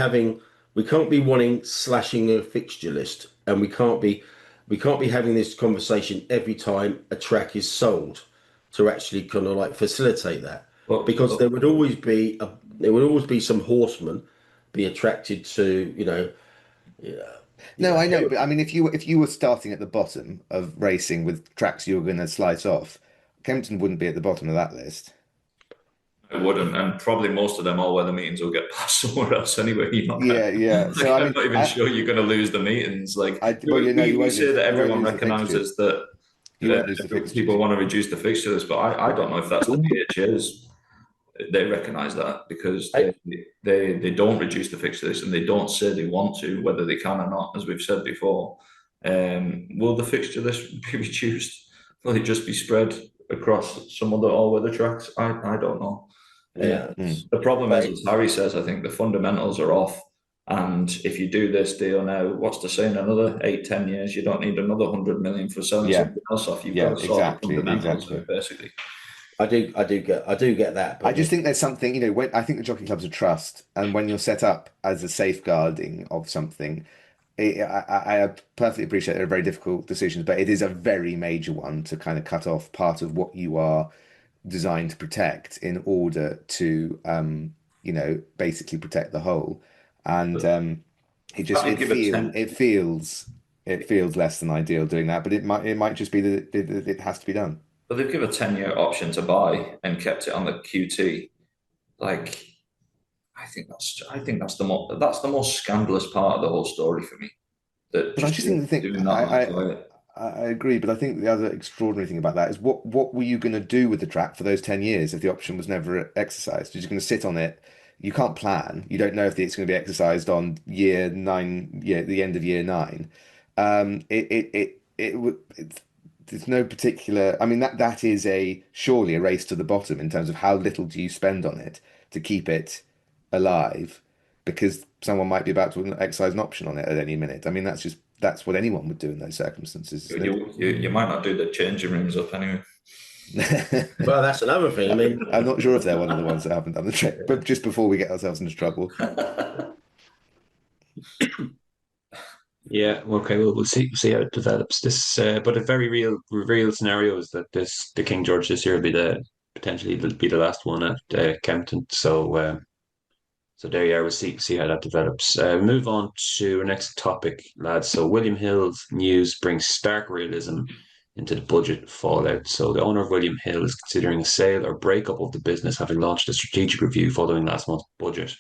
wanting slashing a fixture list, and we can't be having this conversation every time a track is sold to actually kind of like facilitate that. Because there would always be some horsemen be attracted to, No, I know, but I mean, if you were starting at the bottom of racing with tracks you were going to slice off, Kempton wouldn't be at the bottom of that list. It wouldn't, and probably most of them all-weather meetings will get passed somewhere else anyway. Yeah. So I'm not even sure you're going to lose the meetings. Like, we say that everyone recognises that people want to reduce the fixture list, but I don't know if that's the PHA's. They recognise that because they don't reduce the fixture list and they don't say they want to, whether they can or not, as we've said before. Will the fixture list be reduced? Will it just be spread across some other all-weather tracks? I don't know. Yeah. The problem is, as Harry says, I think the fundamentals are off. And if you do this deal now, what's to say in another 8-10 years, you don't need another 100 million for selling something else off. You've got to sort the fundamentals out, basically. I do get that, I but just think there's something, when I think the jockey club's a trust, and when you're set up as a safeguarding of something, I perfectly appreciate there are very difficult decisions, but it is a very major one to kind of cut off part of what you are designed to protect in order to, basically protect the whole. And But it can't just you give a 10? it feels less than ideal doing that, but it might just be that it has to be done. But they've given a 10-year option to buy and kept it on the QT. Like, that's the most scandalous part of the whole story for me. That But I just just think the thing doing that on the quiet. I agree, but I think the other extraordinary thing about that is what were you going to do with the track for those 10 years if the option was never exercised? You're just going to sit on it. You can't plan. You don't know if it's going to be exercised on year nine, the end of year nine. It would. There's no particular. I mean, that is surely a race to the bottom in terms of how little do you spend on it to keep it alive, because someone might be about to exercise an option on it at any minute. I mean, that's what anyone would do in those circumstances, isn't You might not do the changing rooms up anyway. it? well, that's another thing. I mean, I'm not sure if they're one of the ones that haven't done the trick, but just before we get ourselves into trouble. Yeah, okay, we'll see how it develops. This, but a very real scenario is that the King George this year will be potentially be the last one at Kempton. So there you are. We'll see how that develops. Move on to our next topic, lads. So William Hill's news brings stark realism into the budget fallout. So the owner of William Hill is considering a sale or breakup of the business, having launched a strategic review following last month's budget.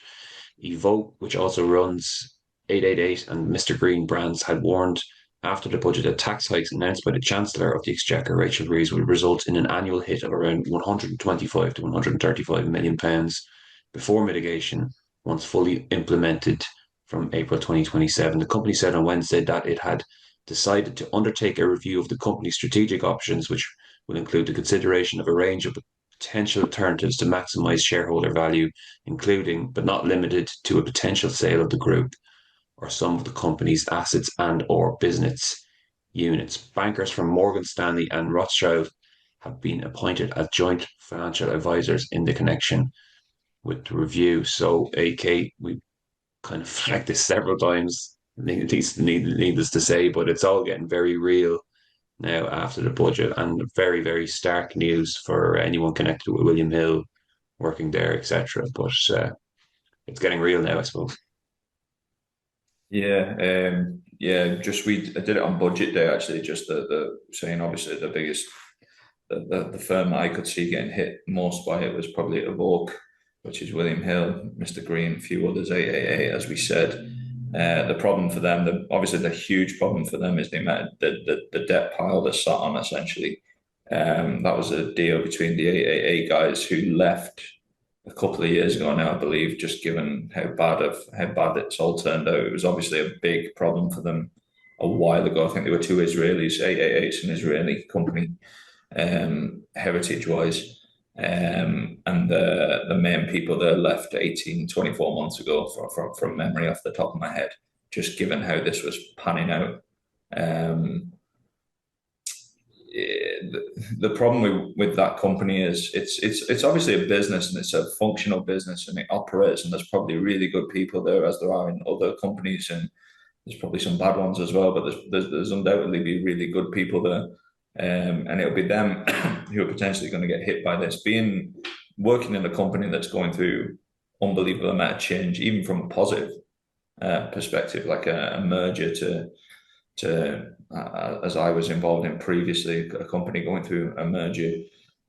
Evoke, which also runs 888 and Mr. Green brands, had warned after the budget that tax hikes announced by the Chancellor of the Exchequer, Rachel Reeves, would result in an annual hit of around 125 to 135 million pounds before mitigation once fully implemented from April 2027. The company said on Wednesday that it had decided to undertake a review of the company's strategic options, which will include the consideration of a range of potential alternatives to maximize shareholder value, including but not limited to a potential sale of the group or some of the company's assets and or business units. Bankers from Morgan Stanley and Rothschild have been appointed as joint financial advisors in the connection with the review. So, AK, we kind of flagged this several times, needless to say, but it's all getting very real now after the budget, and very, very stark news for anyone connected with William Hill, working there, etc. But it's getting real now, I suppose. Yeah. I did it on budget day actually. Just the saying obviously the biggest the firm that I could see getting hit most by it was probably Evoke, which is William Hill, Mr. Green, a few others, 888, as we said. The problem for them, obviously the huge problem for them is the amount the debt pile they're sat on essentially. That was a deal between the 888 guys who left a couple of years ago now, I believe, just given how bad it's all turned out. It was obviously a big problem for them a while ago. I think there were two Israelis. 888's an Israeli company, heritage wise. And the main people there left 18, 24 months ago from memory off the top of my head, just given how this was panning out. The problem with that company is it's obviously a business and it's a functional business and it operates, and there's probably really good people there as there are in other companies, and there's probably some bad ones as well, but there's undoubtedly be really good people there. And it'll be them who are potentially going to get hit by this. Working in a company that's going through unbelievable amount of change, even from a positive perspective, like a merger to as I was involved in previously, a company going through a merger.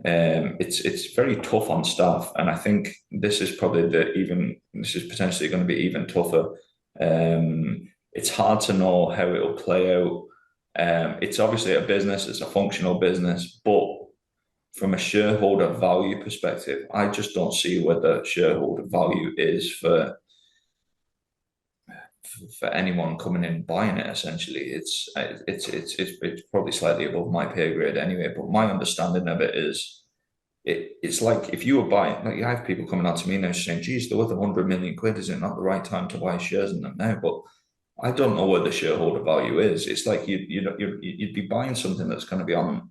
It's very tough on staff, and I think this is potentially going to be even tougher. It's hard to know how it'll play out. It's obviously a business, it's a functional business, but from a shareholder value perspective, I just don't see where the shareholder value is for anyone coming in and buying it. Essentially, it's probably slightly above my pay grade anyway. But my understanding of it is, it's like if you were buying, like you have people coming out to me now saying, "Geez, they're worth 100 million quid. Is it not the right time to buy shares in them now?" But I don't know where the shareholder value is. It's like you'd be buying something that's going to be on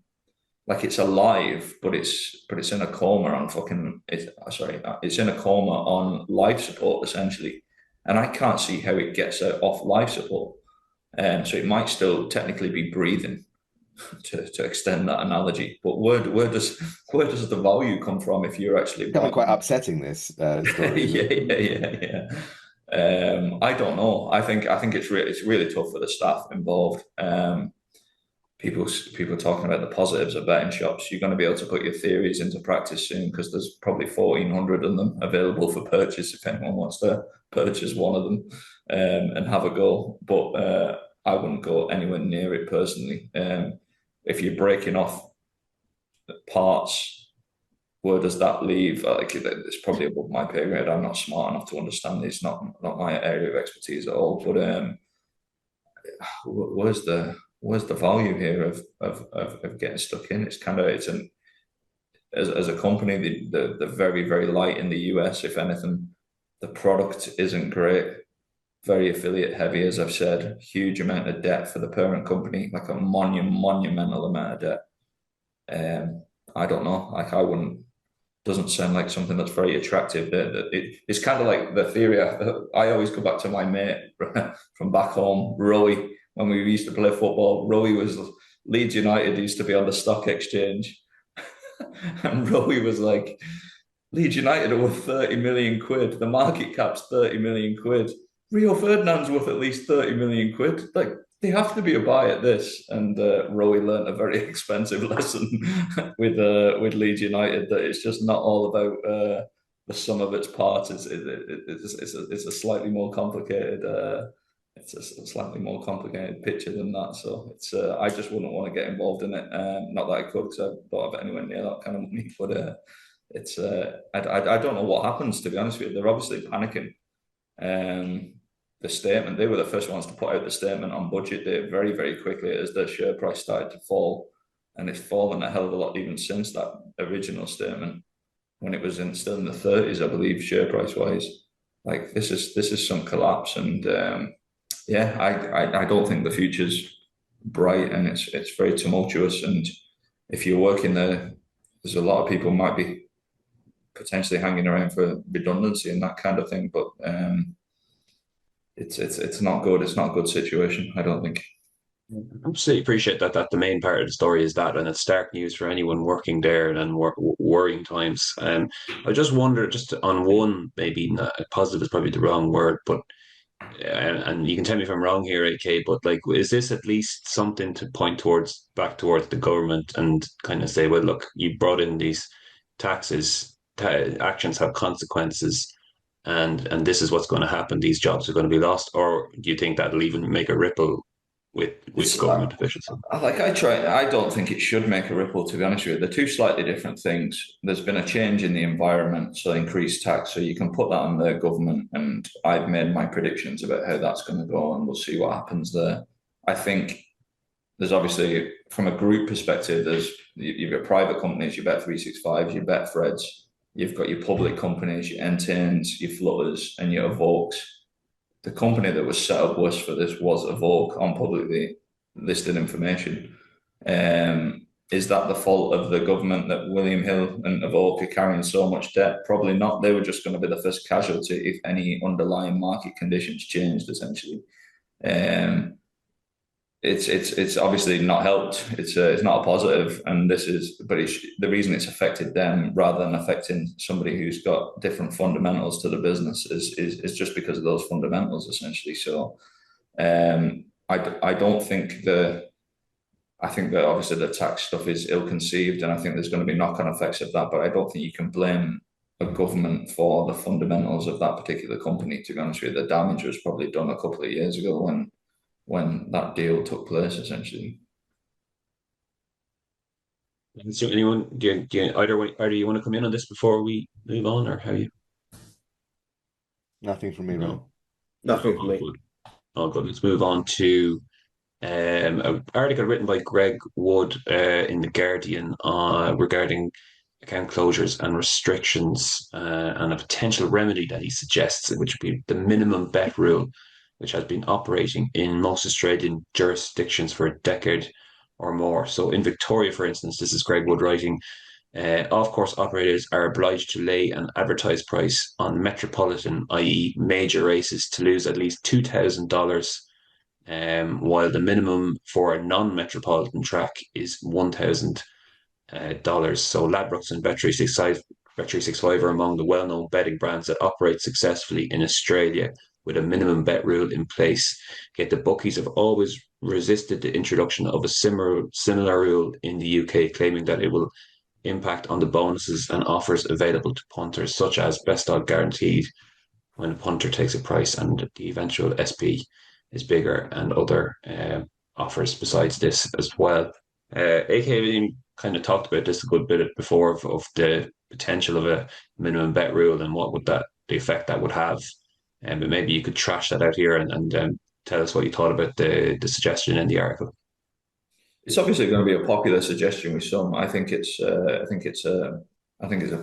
like it's alive, but it's in a coma on it's in a coma on life support essentially, and I can't see how it gets off life support. So it might still technically be breathing, to extend that analogy. But where does the value come from if you're actually Kind of quite buying? upsetting, this story, isn't Yeah, it? yeah, yeah. I don't know. I think it's really tough for the staff involved. People talking about the positives of betting shops. You're going to be able to put your theories into practice soon, because there's probably 1,400 of them available for purchase if anyone wants to purchase one of them, and have a go. But I wouldn't go anywhere near it personally. If you're breaking off parts, where does that leave? Like, it's probably above my pay grade. I'm not smart enough to understand this. Not my area of expertise at all. But where's the value here of getting stuck in? It's an as a company, they're very, very light in the US. If anything, the product isn't great. Very affiliate heavy, as I've said. Huge amount of debt for the parent company, like a monumental amount of debt. I don't know. Like, I wouldn't. Doesn't sound like something that's very attractive. It's kind of like the theory. I always go back to my mate from back home, Rowie, when we used to play football. Rowie was Leeds United, used to be on the stock exchange, and Rowie was like, Leeds United are worth 30 million quid. The market cap's 30 million quid. Rio Ferdinand's worth at least 30 million quid. Like, they have to be a buy at this. And Rowie learnt a very expensive lesson with Leeds United, that it's just not all about the sum of its parts. It's a slightly more complicated. It's a slightly more complicated picture than that. So I just wouldn't want to get involved in it. Not that I could, because I don't have anywhere near that kind of money. But I don't know what happens, to be honest with you. They're obviously panicking. The statement, they were the first ones to put out the statement on budget day very, very quickly as the share price started to fall, and it's fallen a hell of a lot even since that original statement, when it was still in the 30s, I believe, share price wise. Like, this is some collapse. And yeah, I don't think the future's bright, and it's very tumultuous. And if you're working there's a lot of people might be potentially hanging around for redundancy and that kind of thing. But it's not good. It's not a good situation, I don't think. I absolutely appreciate that the main part of the story is that, and it's stark news for anyone working there, and worrying times. I just wonder, just on one, maybe not, positive is probably the wrong word, but and you can tell me if I'm wrong here, AK, but like, is this at least something to point back towards the government, and kind of say, well, look, you brought in these taxes, actions have consequences, and this is what's going to happen. These jobs are going to be lost, or do you think that'll even make a ripple with It's government officials? I don't think it should make a ripple, to be honest with you. They're two slightly different things. There's been a change in the environment, so increased tax. So you can put that on the government, and I've made my predictions about how that's going to go, and we'll see what happens there. I think there's obviously, from a group perspective, you've got private companies, your Bet365s, your Betfreds, you've got your public companies, your Entains, your Flutters, and your Evokes. The company that was set up worst for this was Evoke, on publicly listed information. Is that the fault of the government that William Hill and Evoke are carrying so much debt? Probably not. They were just going to be the first casualty if any underlying market conditions changed, essentially. It's obviously not helped. It's not a positive, and the reason it's affected them rather than affecting somebody who's got different fundamentals to the business is just because of those fundamentals, essentially. So I don't think I think that obviously the tax stuff is ill-conceived, and I think there's going to be knock-on effects of that. But I don't think you can blame a government for the fundamentals of that particular company. To be honest with you, the damage was probably done a couple of years ago when that deal took place, essentially. So anyone, either you want to come in on this before we move on, or how you? Nothing from me, No. Ron. Nothing for All me. good. All good. Let's move on to an article written by Greg Wood in The Guardian regarding account closures and restrictions, and a potential remedy that he suggests, which would be the minimum bet rule, which has been operating in most Australian jurisdictions for a decade. or more. So in Victoria, for instance, this is Greg Wood writing, off-course operators are obliged to lay an advertised price on metropolitan, i.e., major races, to lose at least $2,000, while the minimum for a non-metropolitan track is $1,000. So Ladbrokes and Bet365 are among the well-known betting brands that operate successfully in Australia with a minimum bet rule in place. Yet the bookies have always resisted the introduction of a similar rule in the UK, claiming that it will impact on the bonuses and offers available to punters, such as best dog guaranteed when a punter takes a price and the eventual SP is bigger, and other offers besides this as well. AKA kind of talked about this a good bit before of the potential of a minimum bet rule and what would the effect that would have. But maybe you could trash that out here and tell us what you thought about the suggestion in the article. It's obviously going to be a popular suggestion with some. I think it's a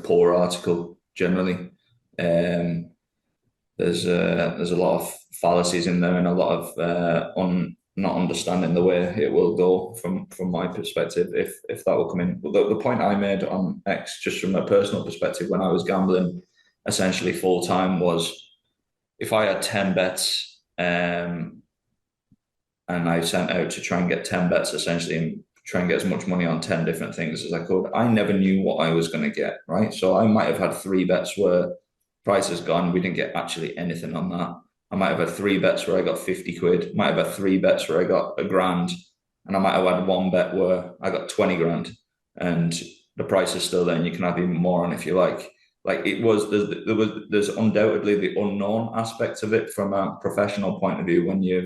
poor article generally. There's a lot of fallacies in there and a lot of not understanding the way it will go from my perspective if that will come in. But the point I made on X, just from a personal perspective, when I was gambling essentially full time, was if I had 10 bets and I sent out to try and get 10 bets essentially and try and get as much money on 10 different things as I could, I never knew what I was going to get, right? So I might have had 3 bets where price has gone, we didn't get actually anything on that. I might have had 3 bets where I got 50 quid, might have had 3 bets where I got £1,000, and I might have had 1 bet where I got 20 grand, and the price is still there and you can have even more on if you like. Like it was, there's undoubtedly the unknown aspects of it from a professional point of view when you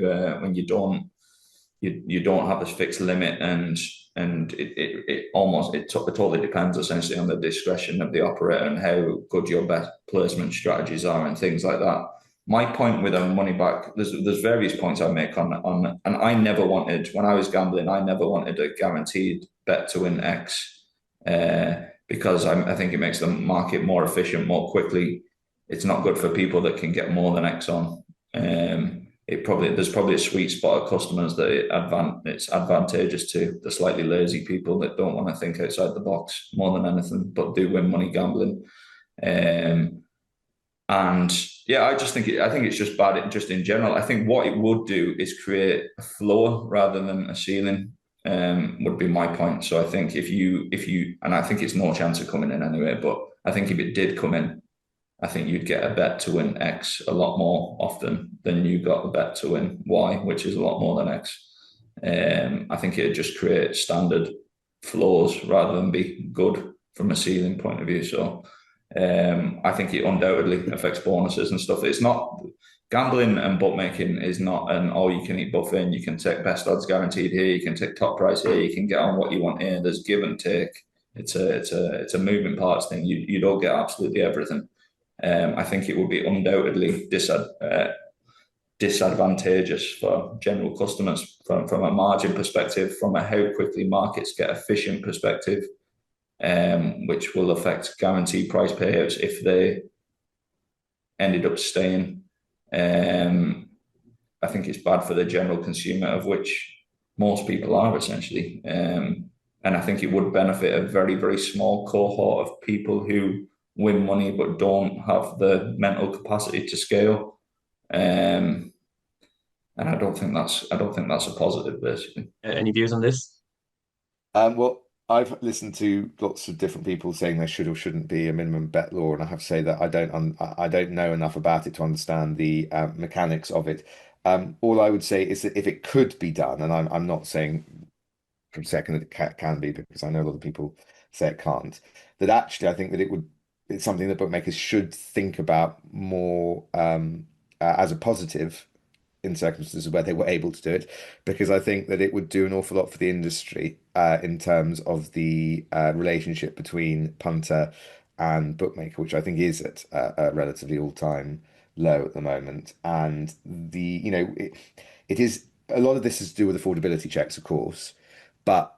don't have a fixed limit, and it totally depends essentially on the discretion of the operator and how good your bet placement strategies are and things like that. My point with a money back, there's various points I make on, and I never wanted, when I was gambling, I never wanted a guaranteed bet to win X, because I think it makes the market more efficient more quickly. It's not good for people that can get more than X on. There's probably a sweet spot of customers that it's advantageous to, the slightly lazy people that don't want to think outside the box more than anything, but do win money gambling. And yeah, I think it's just bad. Just in general, I think what it would do is create a floor rather than a ceiling. Would be my point. So I think if you, and I think it's no chance of coming in anyway, but I think if it did come in, I think you'd get a bet to win X a lot more often than you got a bet to win Y, which is a lot more than X. I think it'd just create standard floors rather than be good from a ceiling point of view. So I think it undoubtedly affects bonuses and stuff. It's not, gambling and bookmaking is not an all-you-can-eat buffet. And you can take best odds guaranteed here, you can take top price here, you can get on what you want here. There's give and take. It's a moving parts thing. You don't get absolutely everything. I think it would be undoubtedly disadvantageous for general customers from a margin perspective, from a how quickly markets get efficient perspective, which will affect guaranteed price payouts if they ended up staying. I think it's bad for the general consumer, of which most people are essentially. And I think it would benefit a very, very small cohort of people who win money but don't have the mental capacity to scale. And I don't think that's a positive, basically. Any views on this? Well, I've listened to lots of different people saying there should or shouldn't be a minimum bet law, and I have to say that I don't know enough about it to understand the mechanics of it. All I would say is that if it could be done, and I'm not saying for a second that it can be, because I know a lot of people say it can't, that actually I think that it's something that bookmakers should think about more as a positive in circumstances where they were able to do it, because I think that it would do an awful lot for the industry in terms of the relationship between punter and bookmaker, which I think is at a relatively all-time low at the moment. And it is, a lot of this is to do with affordability checks, of course, but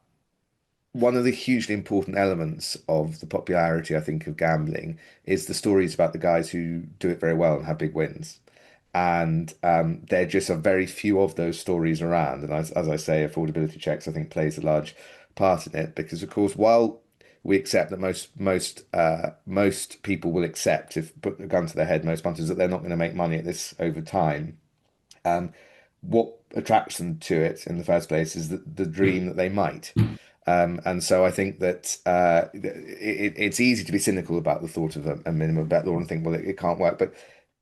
one of the hugely important elements of the popularity, I think, of gambling is the stories about the guys who do it very well and have big wins. And there just are very few of those stories around. And as I say, affordability checks, I think, plays a large part in it because, of course, while we accept that most people will accept, if put a gun to their head, most punters, that they're not going to make money at this over time. What attracts them to it in the first place is the dream that they might. And so I think that it's easy to be cynical about the thought of a minimum bet law and think, well, it can't work. But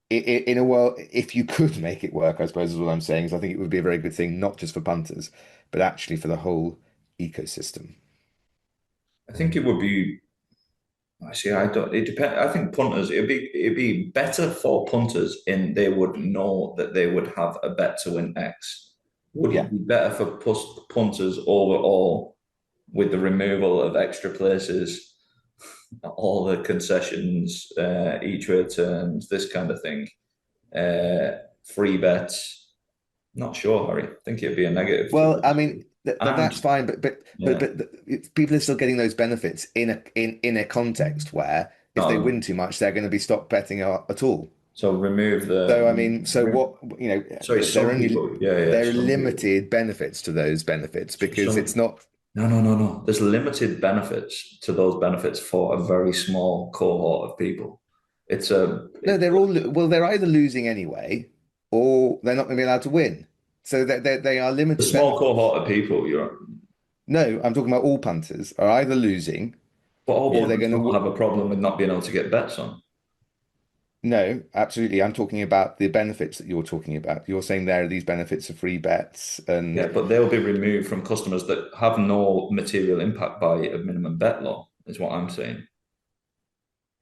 in a world, if you could make it work, I suppose is what I'm saying, is I think it would be a very good thing, not just for punters, but actually for the whole ecosystem. I think it would be. I see. I don't. It depends. I think punters. It'd be better for punters in they would know that they would have a bet to win X. Would Yeah. it be better for punters overall with the removal of extra places, all the concessions, each way turns, this kind of thing, free bets? Not sure, Harry. I think it'd be a negative. Well, I mean, that's And fine, but yeah, people are still getting those benefits in a context where if they no. win too much, they're going to be stopped betting at all. So remove So I mean, so the. what, Sorry, there are some only people. Yeah, yeah. there are Some people. limited benefits to those benefits because it's Some. not. No, no, no, no. There's limited benefits to those benefits for a very small cohort of people. It's a. No, they're all well, they're either losing anyway, or they're not going to be allowed to win. So they are A limited small benefits. cohort of people. No, I'm talking about all punters are either losing But all or they're punters going don't to. have a problem with not being able to get bets on. No, absolutely. I'm talking about the benefits that you're talking about. You're saying there are these benefits of free bets Yeah, and but they'll be removed from customers that have no material impact by a minimum bet law, is what I'm saying.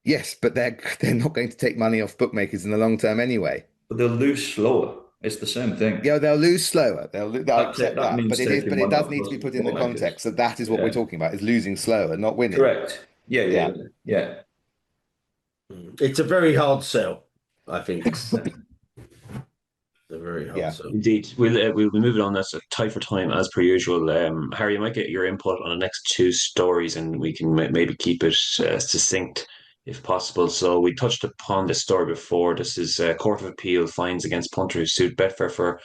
yes, but they're not going to take money off bookmakers in the long term anyway. But they'll lose slower. It's the same thing. Yeah, they'll lose slower. They'll accept That that, but means taking it money does off need to be put in the bookmakers. context that that is what we're Yeah, talking about: is losing slower, not winning. correct. Yeah, yeah, Yeah, yeah, yeah. It's a very hard sell, I think. A very hard yeah. sell. Indeed, we'll be moving on. That's tight for time as per usual. Harry, I might get your input on the next two stories, and we can maybe keep it succinct if possible. So we touched upon this story before. This is Court of Appeal fines against punter who sued Betfair for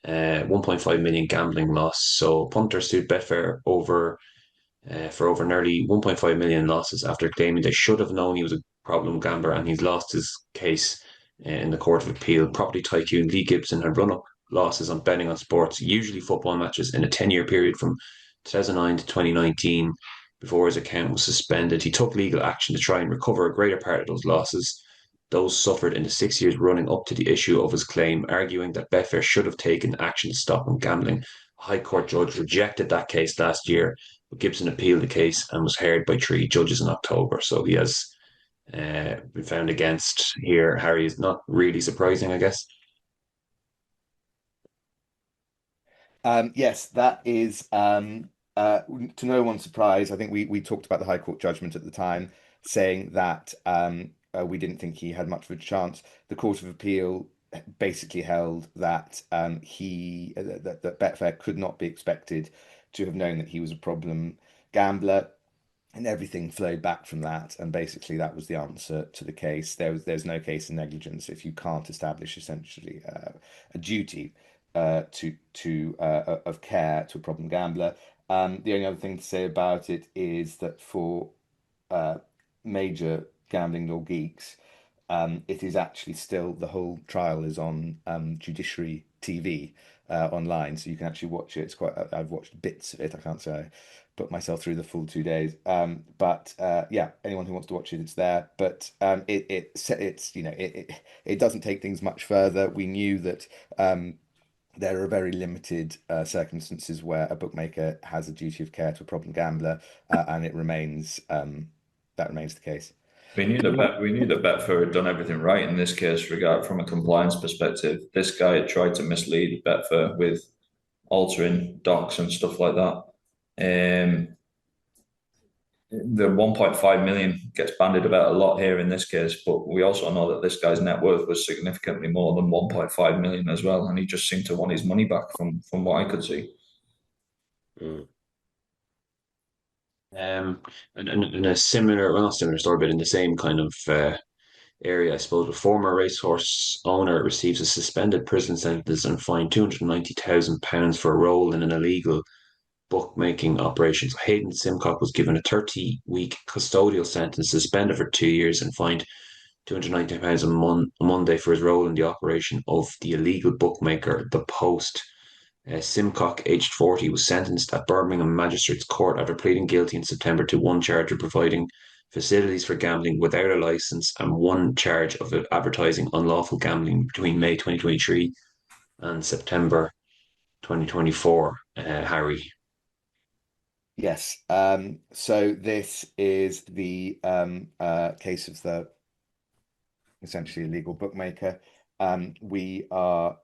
1.5 million gambling loss. So punter sued Betfair for over nearly 1.5 million losses after claiming they should have known he was a problem gambler, and he's lost his case in the Court of Appeal. Property tycoon Lee Gibson had run up losses on betting on sports, usually football matches, in a 10-year period from 2009 to 2019 before his account was suspended. He took legal action to try and recover a greater part of those losses, those suffered in the 6 years running up to the issue of his claim, arguing that Betfair should have taken action to stop him gambling. A High Court judge rejected that case last year, but Gibson appealed the case and was heard by three judges in October. So he has been found against here. Harry, is not really surprising, I guess. Yes, that is to no one's surprise. I think we talked about the High Court judgment at the time, saying that we didn't think he had much of a chance. The Court of Appeal basically held that that Betfair could not be expected to have known that he was a problem gambler, and everything flowed back from that. And basically, that was the answer to the case. There's no case in negligence if you can't establish essentially a duty of care to a problem gambler. The only other thing to say about it is that for uh, major gambling law geeks, it is actually still the whole trial is on Judiciary TV online, so you can actually watch it. It's quite. I've watched bits of it. I can't say I put myself through the full 2 days. But yeah, anyone who wants to watch it, it's there. But it's it doesn't take things much further. We knew that. There are very limited circumstances where a bookmaker has a duty of care to a problem gambler, and it remains that remains the case. We knew that Betfair had done everything right in this case, regard from a compliance perspective. This guy had tried to mislead Betfair with altering docs and stuff like that. The 1.5 million gets bandied about a lot here in this case, but we also know that this guy's net worth was significantly more than 1.5 million as well, and he just seemed to want his money back from what I could see. Mm. And in a similar, well, not similar story, but in the same kind of area, I suppose. A former racehorse owner receives a suspended prison sentence and fined £290,000 for a role in an illegal bookmaking operation. So Hayden Simcock was given a 30-week custodial sentence, suspended for 2 years, and fined £290 a Monday for his role in the operation of the illegal bookmaker, The Post. Simcock, aged 40, was sentenced at Birmingham Magistrates Court after pleading guilty in September to one charge of providing facilities for gambling without a license and one charge of advertising unlawful gambling between May 2023 and September 2024. Harry. Yes. So this is the case of the essentially illegal bookmaker. We are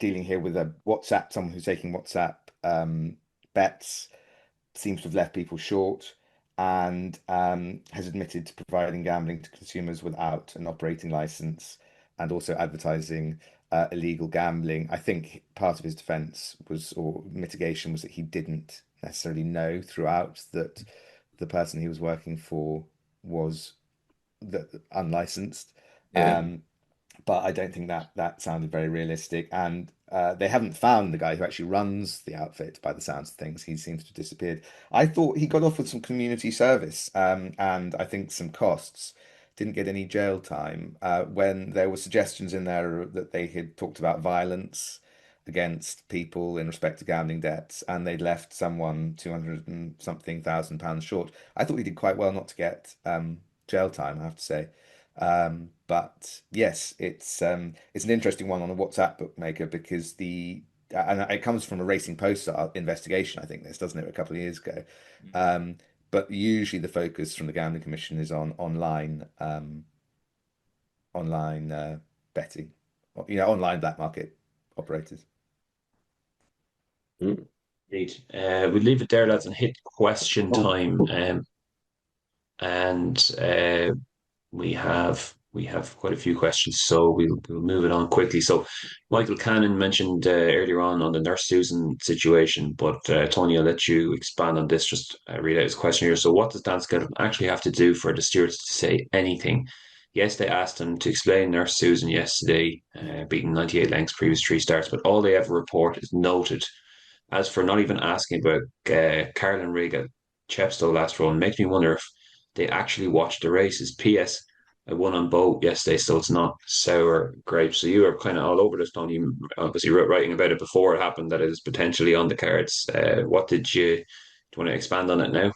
dealing here with a WhatsApp, someone who's taking WhatsApp bets, seems to have left people short, and has admitted to providing gambling to consumers without an operating license and also advertising illegal gambling. I think part of his defense was, or mitigation was, that he didn't necessarily know throughout that the person he was working for was unlicensed. Yeah. But I don't think that sounded very realistic. And they haven't found the guy who actually runs the outfit by the sounds of things. He seems to have disappeared. I thought he got off with some community service and I think some costs. Didn't get any jail time when there were suggestions in there that they had talked about violence against people in respect to gambling debts, and they'd left someone 200 and something thousand pounds short. I thought he did quite well not to get jail time, I have to say. But yes, it's an interesting one on a WhatsApp bookmaker because and it comes from a Racing Post investigation, I think this, doesn't it, a couple of years ago. But usually the focus from the Gambling Commission is on online betting, online black market operators. Indeed. We'll leave it there, lads, and hit question time. And we have quite a few questions, so we'll move it on quickly. So Michael Cannon mentioned earlier on the Nurse Susan situation, but Tony, I'll let you expand on this. Just read out his question here. So what does Dan Skelton actually have to do for the stewards to say anything? Yes, they asked him to explain Nurse Susan yesterday, beating 98 lengths previous 3 starts, but all they ever report is noted. As for not even asking about Carlin Rigg at Chepstow last run, makes me wonder if they actually watched the races. P.S. I won on boat yesterday, so it's not sour grapes. So you are kind of all over this, Tony. Obviously, writing about it before it happened that it is potentially on the cards. What did you? Do you want to expand on it now?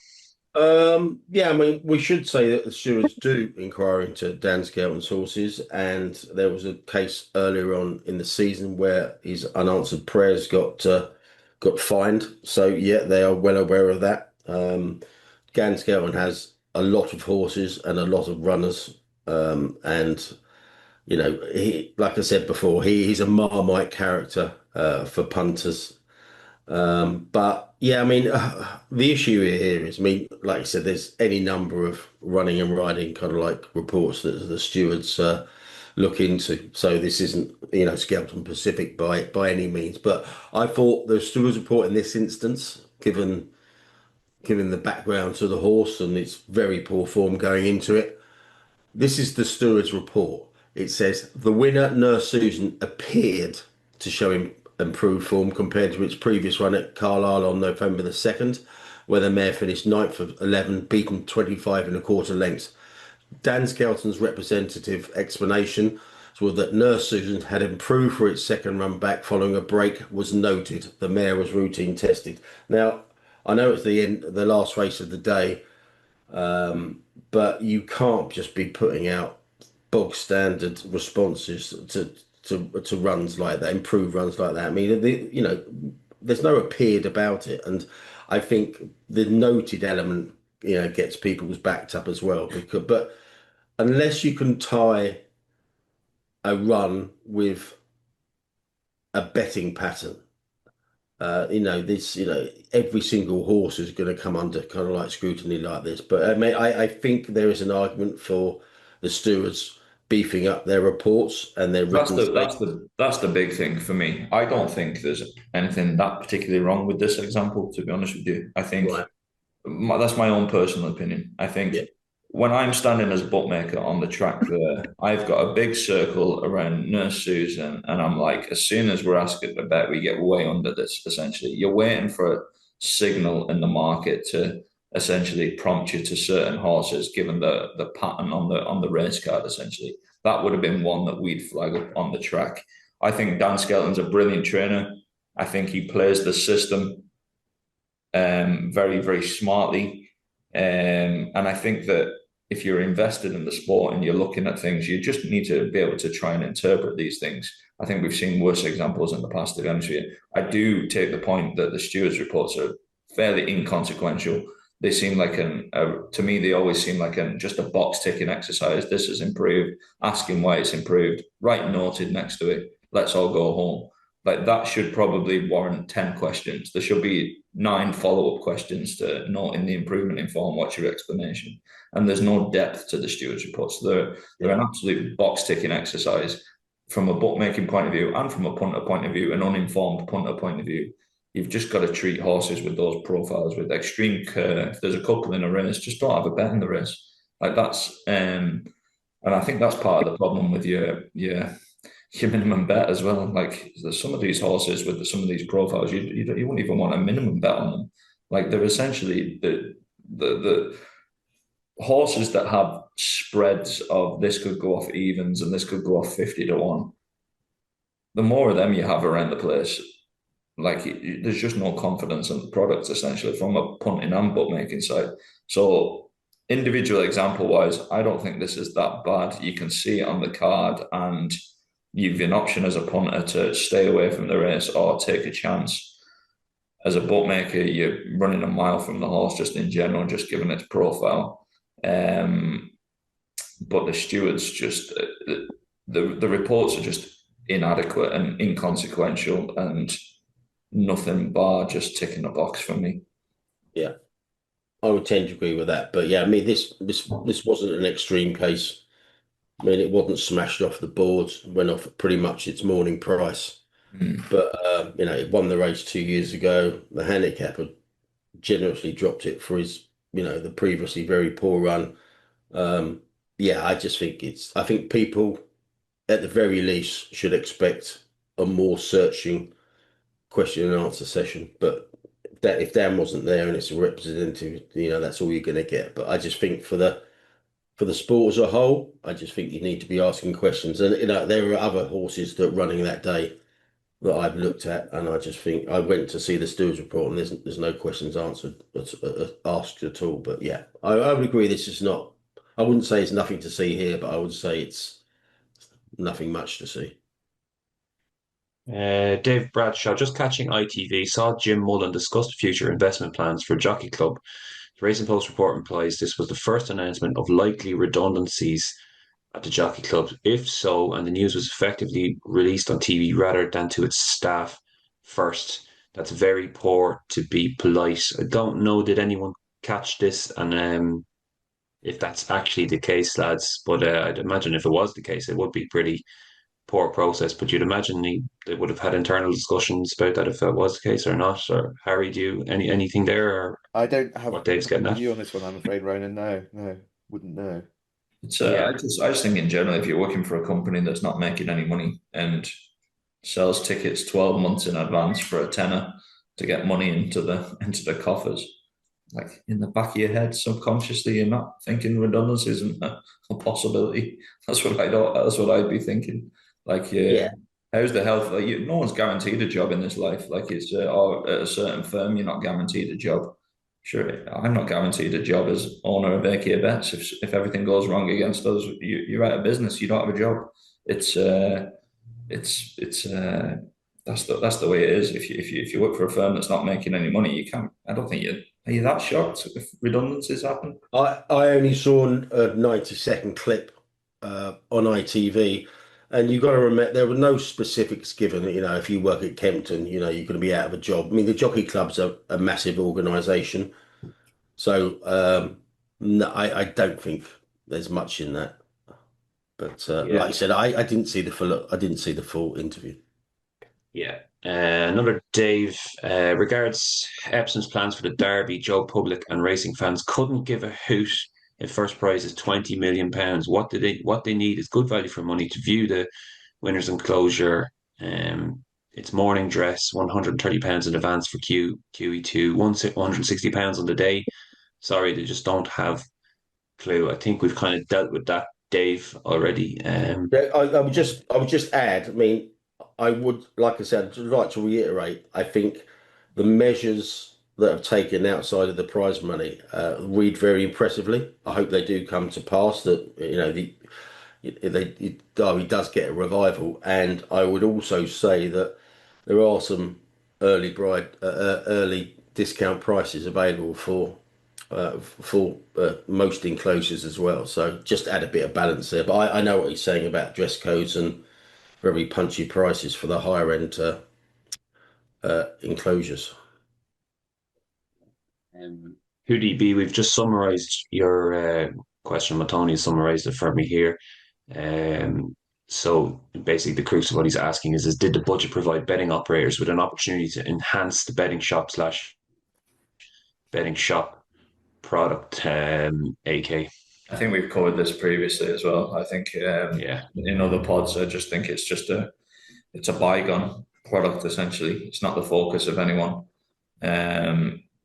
Yeah, I mean, we should say that the stewards do inquire into Dan Skelton's horses, and there was a case earlier on in the season where his unanswered prayers got fined. So yeah, they are well aware of that. Dan Skelton has a lot of horses and a lot of runners, and he, like I said before, he's a Marmite character for punters. But yeah, I mean, the issue here is, I mean, like I said, there's any number of running and riding kind of like reports that the stewards look into. So this isn't, Skelton Pacific by any means. But I thought the stewards report in this instance, given the background to the horse and its very poor form going into it, this is the steward's report. It says the winner, Nurse Susan, appeared to show him improved form compared to its previous run at Carlisle on November the 2nd, where the mare finished 9th of 11, beaten 25 and a quarter lengths. Dan Skelton's representative explanation was that Nurse Susan had improved for its second run back following a break was noted. The mare was routine tested. Now, I know it's the last race of the day, but you can't just be putting out bog standard responses to runs like that, improved runs like that. I mean, there's no appeared about it, and I think the noted element, gets people's backed up as well. But unless you can tie a run with a betting pattern, every single horse is going to come under kind of like scrutiny like this. But I mean, I think there is an argument for the stewards beefing up their reports and their written statements. That's the big thing for me. I don't think there's anything that particularly wrong with this example, to be honest with you. I think Right. that's my own personal opinion. I think Yeah. when I'm standing as a bookmaker on the track there, I've got a big circle around Nurse Susan, and I'm like, as soon as we're asking the bet, we get way under this. Essentially, you're waiting for a signal in the market to essentially prompt you to certain horses, given the pattern on the race card. Essentially, that would have been one that we'd flag up on the track. I think Dan Skelton's a brilliant trainer. I think he plays the system very, very smartly. And I think that if you're invested in the sport and you're looking at things, you just need to be able to try and interpret these things. I think we've seen worse examples in the past, to be honest with you. I do take the point that the stewards' reports are fairly inconsequential. They seem like to me, they always seem like just a box ticking exercise. This has improved, asking why it's improved, right noted next to it, let's all go home. Like that should probably warrant 10 questions. There should be 9 follow-up questions to note in the improvement in form, what's your explanation? And there's no depth to the stewards' reports. They're an absolute box-ticking exercise from a bookmaking point of view and from a punter point of view, an uninformed punter point of view. You've just got to treat horses with those profiles with extreme care. If there's a couple in a race, just don't have a bet in the race. Like that's and I think that's part of the problem with your minimum bet as well. Like there's some of these horses with some of these profiles, you wouldn't even want a minimum bet on them. Like they're essentially the horses that have spreads of this could go off evens and this could go off 50-1. The more of them you have around the place, like there's just no confidence in the products essentially from a punting and bookmaking side. So individual example wise, I don't think this is that bad. You can see it on the card and you've an option as a punter to stay away from the race or take a chance. As a bookmaker, you're running a mile from the horse just in general, just given its profile. But the stewards just the reports are just inadequate and inconsequential and nothing bar just ticking a box for me. Yeah, I would tend to agree with that. But yeah, I mean, this wasn't an extreme case. I mean, it wasn't smashed off the boards, went off at pretty much its morning price. But it won the race 2 years ago. The handicap had generously dropped it for his, the previously very poor run. Yeah, I just think I think people at the very least should expect a more searching question and answer session. But if Dan wasn't there and it's a representative, that's all you're going to get. But I just think for the sport as a whole, I just think you need to be asking questions. And there are other horses that are running that day that I've looked at, and I just think I went to see the stewards report, and there's no questions asked at all. But yeah, I would agree. This is not. I wouldn't say it's nothing to see here, but I would say it's nothing much to see. Dave Bradshaw, just catching ITV, saw Jim Mullen discuss future investment plans for Jockey Club. The Racing Post report implies this was the first announcement of likely redundancies at the Jockey Club. If so, and the news was effectively released on TV rather than to its staff first, that's very poor to be polite. I don't know, did anyone catch this? And if that's actually the case, lads, but I'd imagine if it was the case, it would be pretty poor process. But you'd imagine they would have had internal discussions about that if that was the case or not. Or Harry, do you anything there, or I don't have what Dave's getting a at? view on this one, I'm afraid, Ronan. No, wouldn't know. It's Yeah. I just think in general, if you're working for a company that's not making any money and sells tickets 12 months in advance for a tenner to get money into the coffers, like in the back of your head, subconsciously, you're not thinking redundancy isn't a possibility. That's what I don't. That's what I'd be thinking. Like, Yeah, how's the health? Like, no one's guaranteed a job in this life. Like, it's or at a certain firm, you're not guaranteed a job. Sure, I'm not guaranteed a job as owner of AK Bets. If everything goes wrong against us, you're out of business. You don't have a job. It's it's that's the way it is. If you work for a firm that's not making any money, you can't. I don't think you are you that shocked if redundancies happen. I only saw a 90-second clip on ITV, and you've got to remember there were no specifics given. If you work at Kempton, you're going to be out of a job. I mean, the Jockey Club's a massive organisation, so no, I don't think there's much in that. But Yeah. like I said, I didn't see the full interview. Yeah. Another Dave regards Epsom's plans for the Derby. Joe Public and racing fans couldn't give a hoot If first prize is £20 million, what they need is good value for money to view the winners' enclosure. It's morning dress, £130 in advance for QE2, £160 on the day. Sorry, they just don't have clue. I think we've kind of dealt with that, Dave, already. Yeah, I would just add. I mean, I would, like I said, I'd like to reiterate. I think the measures that have taken outside of the prize money read very impressively. I hope they do come to pass. That Derby does get a revival, and I would also say that there are some early discount prices available for most enclosures as well. So just add a bit of balance there. But I know what he's saying about dress codes and very punchy prices for the higher end enclosures. Um, 2DB, we've just summarized your question. Matoni has summarized it for me here. So basically, the crux of what he's asking is did the budget provide betting operators with an opportunity to enhance the betting shop product? AK. I think we've covered this previously as well. I think Yeah. in other pods, I just think it's a bygone product essentially. It's not the focus of anyone.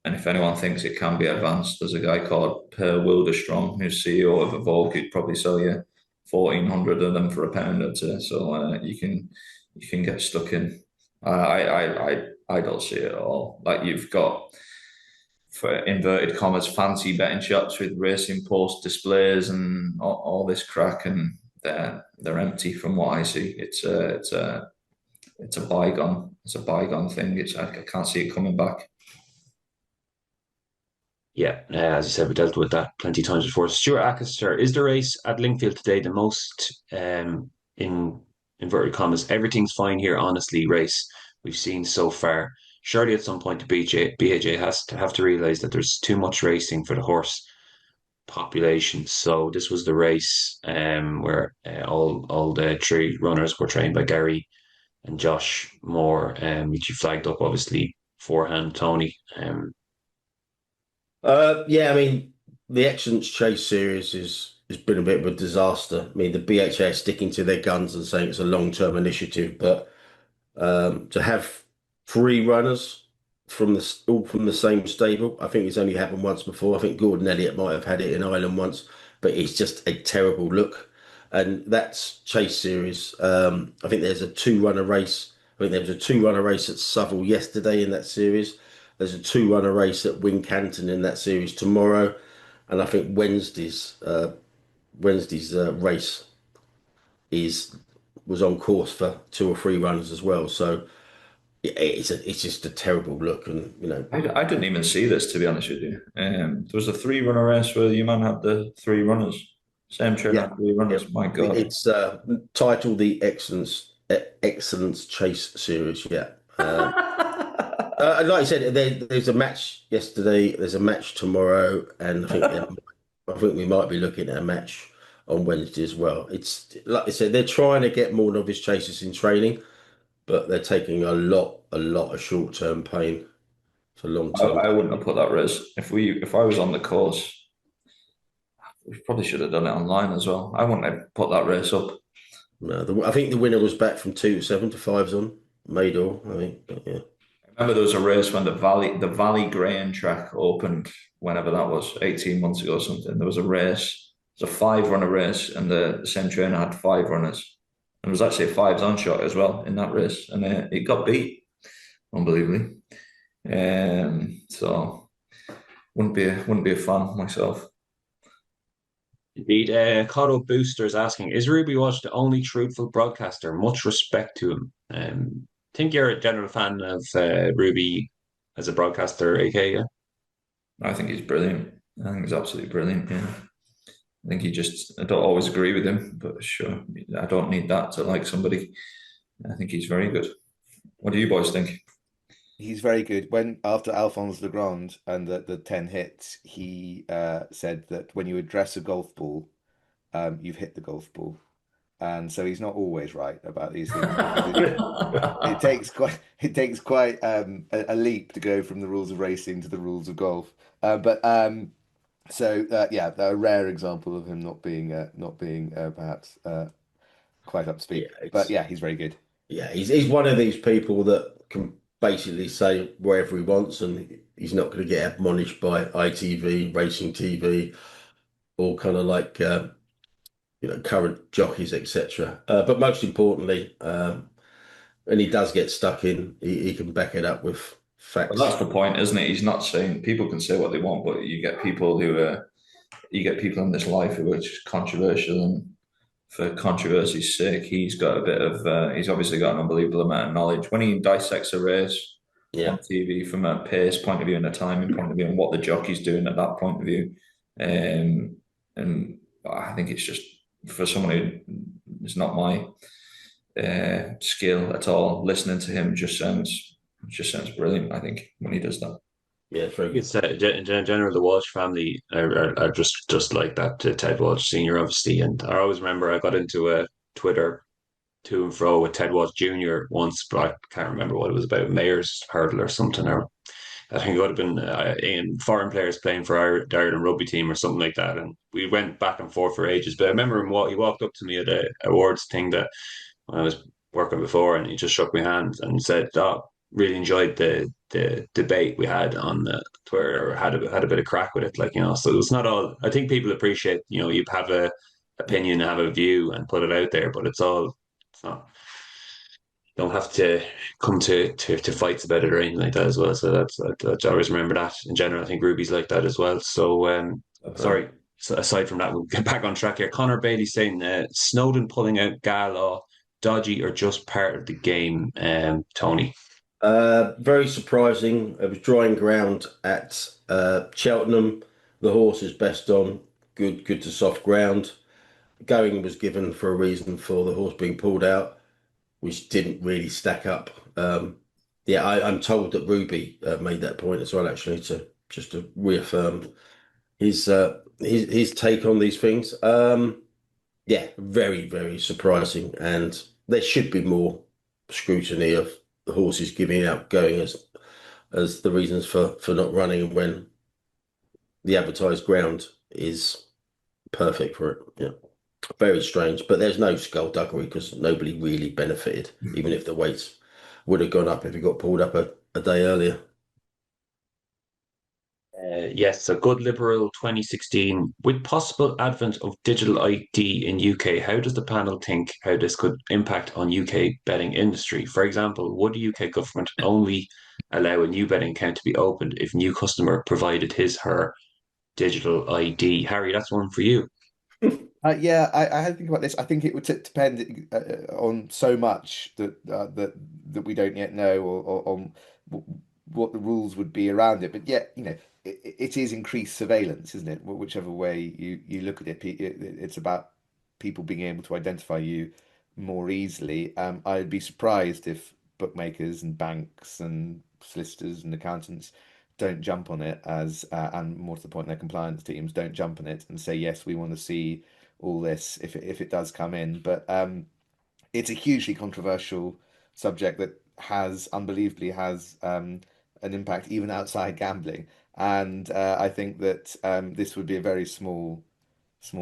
And if anyone thinks it can be advanced, there's a guy called Per Wilderstrom, who's CEO of Evolve, who'd probably sell you 1,400 of them for a pound or two. So you can get stuck in. I don't see it at all. Like you've got, for inverted commas, fancy betting shops with racing post displays and all this crack, and they're empty from what I see. It's a bygone. It's a bygone thing. I can't see it coming back. Yeah, as you said, we dealt with that plenty of times before. Stuart Acaster, is the race at Lingfield today the most, in inverted commas, everything's fine here, honestly, race we've seen so far? Surely at some point the BHA has to have to realise that there's too much racing for the horse population. So this was the race where all the three runners were trained by Gary and Josh Moore, which you flagged up obviously forehand, Tony. Yeah, I mean, the Excellence Chase series has been a bit of a disaster. I mean, the BHA sticking to their guns and saying it's a long-term initiative, but to have three runners all from the same stable, I think it's only happened once before. I think Gordon Elliott might have had it in Ireland once, but it's just a terrible look. And that's Chase series. I think there's a two-runner race. I think there was a two-runner race at Southwell yesterday in that series. There's a two-runner race at Wincanton in that series tomorrow, and I think Wednesday's race is was on course for two or three runners as well. So it's just a terrible look, and I didn't even see this, to be honest with you. There was a three-runner race where you man had the three runners. Same trainer yeah, had three yeah. runners. My God. It's titled the Excellence Chase series. Yeah. Like I said, there's a match yesterday. There's a match tomorrow, and I think we might be looking at a match on Wednesday as well. It's like I said, they're trying to get more novice chasers in training, but they're taking a lot of short-term pain for long-term. I wouldn't have put that race. If I was on the course, we probably should have done it online as well. I wouldn't have put that race up. No, I think the winner was back from 2-7 to 5s on Maydor. I think, but yeah. I remember there was a race when the Valley Grain track opened, whenever that was, 18 months ago or something. There was a race, it was a five-runner race, and the same trainer had five runners. And there was actually a fives on shot as well in that race, and it got beat, unbelievably. So wouldn't be a fan myself. Indeed, Cotto Booster is asking, is Ruby Walsh the only truthful broadcaster? Much respect to him. Think you're a general fan of Ruby as a broadcaster, AK, yeah? I think he's brilliant. I think he's absolutely brilliant. Yeah. I think I don't always agree with him, but sure, I don't need that to like somebody. I think he's very good. What do you boys think? He's very good. When after Alphonse Legrand and the 10 hits, he said that when you address a golf ball, you've hit the golf ball. And so he's not always right about these things because it takes quite a leap to go from the rules of racing to the rules of golf. But yeah, a rare example of him not being perhaps quite up to speed. Yeah, But yeah, he's very good. yeah, he's one of these people that can basically say whatever he wants, and he's not going to get admonished by ITV, Racing TV, all kind of like current jockeys, etc. But most importantly, when he does get stuck in, he can back it up with But facts. that's the point, isn't it? He's not saying people can say what they want, but you get people in this life who are just controversial, and for controversy's sake, he's obviously got an unbelievable amount of knowledge. When he dissects a race Yeah, on TV from a pace point of view and a timing point of view and what the jockey's doing at that point of view, and I think it's just for someone who is not my skill at all. Listening to him just sounds brilliant. I think when he does that. yeah, it's very good. It's in general the Walsh family are just like that. Ted Walsh Senior, obviously, and I always remember I got into a Twitter to and fro with Ted Walsh Junior once, but I can't remember what it was about, Mayor's hurdle or something, or I think it would have been in foreign players playing for the Ireland rugby team or something like that, and we went back and forth for ages. But I remember he walked up to me at a awards thing that when I was working before, and he just shook my hand and said, "Oh, really enjoyed the debate we had on the Twitter, or had a bit of crack with it, like So it's not all. I think people appreciate, you have a opinion, have a view, and put it out there, but it's all. It's not. Don't have to come to fights about it or anything like that as well. So that's I always remember that. In general, I think Ruby's like that as well. So Okay. sorry. So aside from that, we'll get back on track here. Connor Bailey saying Snowden pulling out Gala dodgy or just part of the game, Tony. Very surprising. It was drying ground at Cheltenham. The horse is best on good to soft ground. Going was given for a reason for the horse being pulled out, which didn't really stack up. Yeah, I'm told that Ruby made that point as well, actually, to just to reaffirm his take on these things. Yeah, very, very surprising, and there should be more scrutiny of the horses giving out going as the reasons for not running when the advertised ground is perfect for it. Yeah, very strange, but there's no skullduggery because nobody really benefited, even if the weights would have gone up if it got pulled up a day earlier. Yes, a good liberal 2016 with possible advent of digital ID in UK. How does the panel think how this could impact on UK betting industry? For example, would the UK government only allow a new betting account to be opened if new customer provided his/her digital ID? Harry, that's one for you. Yeah, I had to think about this. I think it would depend on so much that we don't yet know, or on what the rules would be around it. But yet, it is increased surveillance, isn't it? Whichever way you look at it, it's about people being able to identify you more easily. I'd be surprised if bookmakers and banks and solicitors and accountants don't jump on it and more to the point, their compliance teams don't jump on it and say, yes, we want to see all this if it does come in. But it's a hugely controversial subject that unbelievably has an impact even outside gambling. And I think that this would be a very small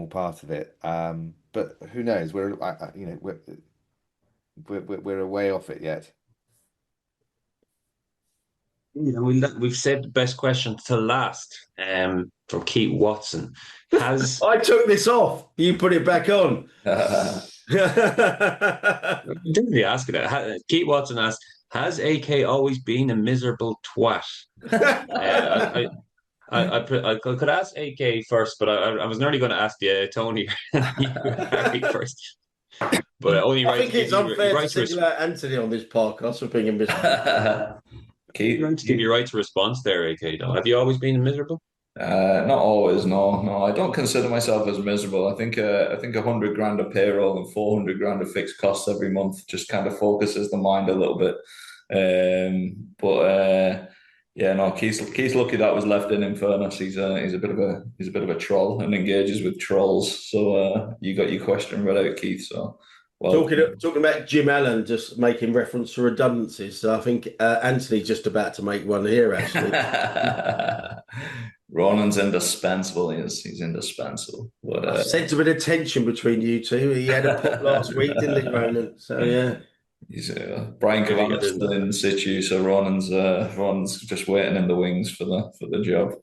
part of it. But who knows? We're a way off it yet. We've saved the best question to last. From Keith Watson, has I took this off. You put it back on. didn't really ask it. Keith Watson asked, "Has AK always been a miserable twat?" Uh, I could ask AK first, but I was nearly going to ask you, Tony, you, Harry first. But only I right to think give it's you unfair to right to single out Anthony on this podcast for being a miserable. right to give you right to response there, AK. Though, have you always been miserable? Not always, no, no. I don't consider myself as miserable. I think 100 grand of payroll and 400 grand of fixed costs every month just kind of focuses the mind a little bit. But yeah, no, Keith's lucky that was left in fairness. He's a bit of a troll and engages with trolls. So you got your question read out, Keith. So well, Talking about Jim Allen, just making reference to redundancies. So I think Anthony's just about to make one here, actually. Ronan's indispensable. He's indispensable. But I sense a bit of tension between you two. He had a pop last week, didn't he, Ronan? So yeah. he's Brian Cavanagh's still in situ, so Ronan's just waiting in the wings for the job.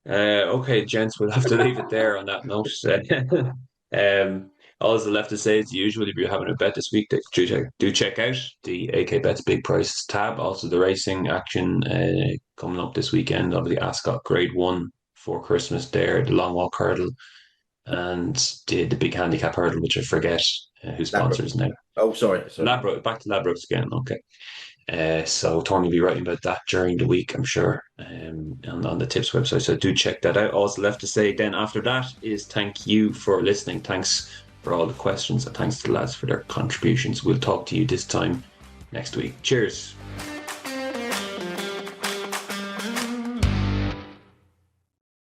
Okay, gents, we'll have to leave it there on that note. All that's left to say is usually if you're having a bet this week, do check out the AK Bets Big Prices tab. Also, the racing action coming up this weekend. Obviously, Ascot Grade 1 for Christmas there, the long walk hurdle, and the big handicap hurdle, which I forget who sponsors now. Oh, sorry. Ladbrokes, back to Ladbrokes again. Okay. So Tony will be writing about that during the week, I'm sure, on the tips website. So do check that out. All left to say then after that is thank you for listening. Thanks for all the questions and thanks to the lads for their contributions. We'll talk to you this time next week. Cheers.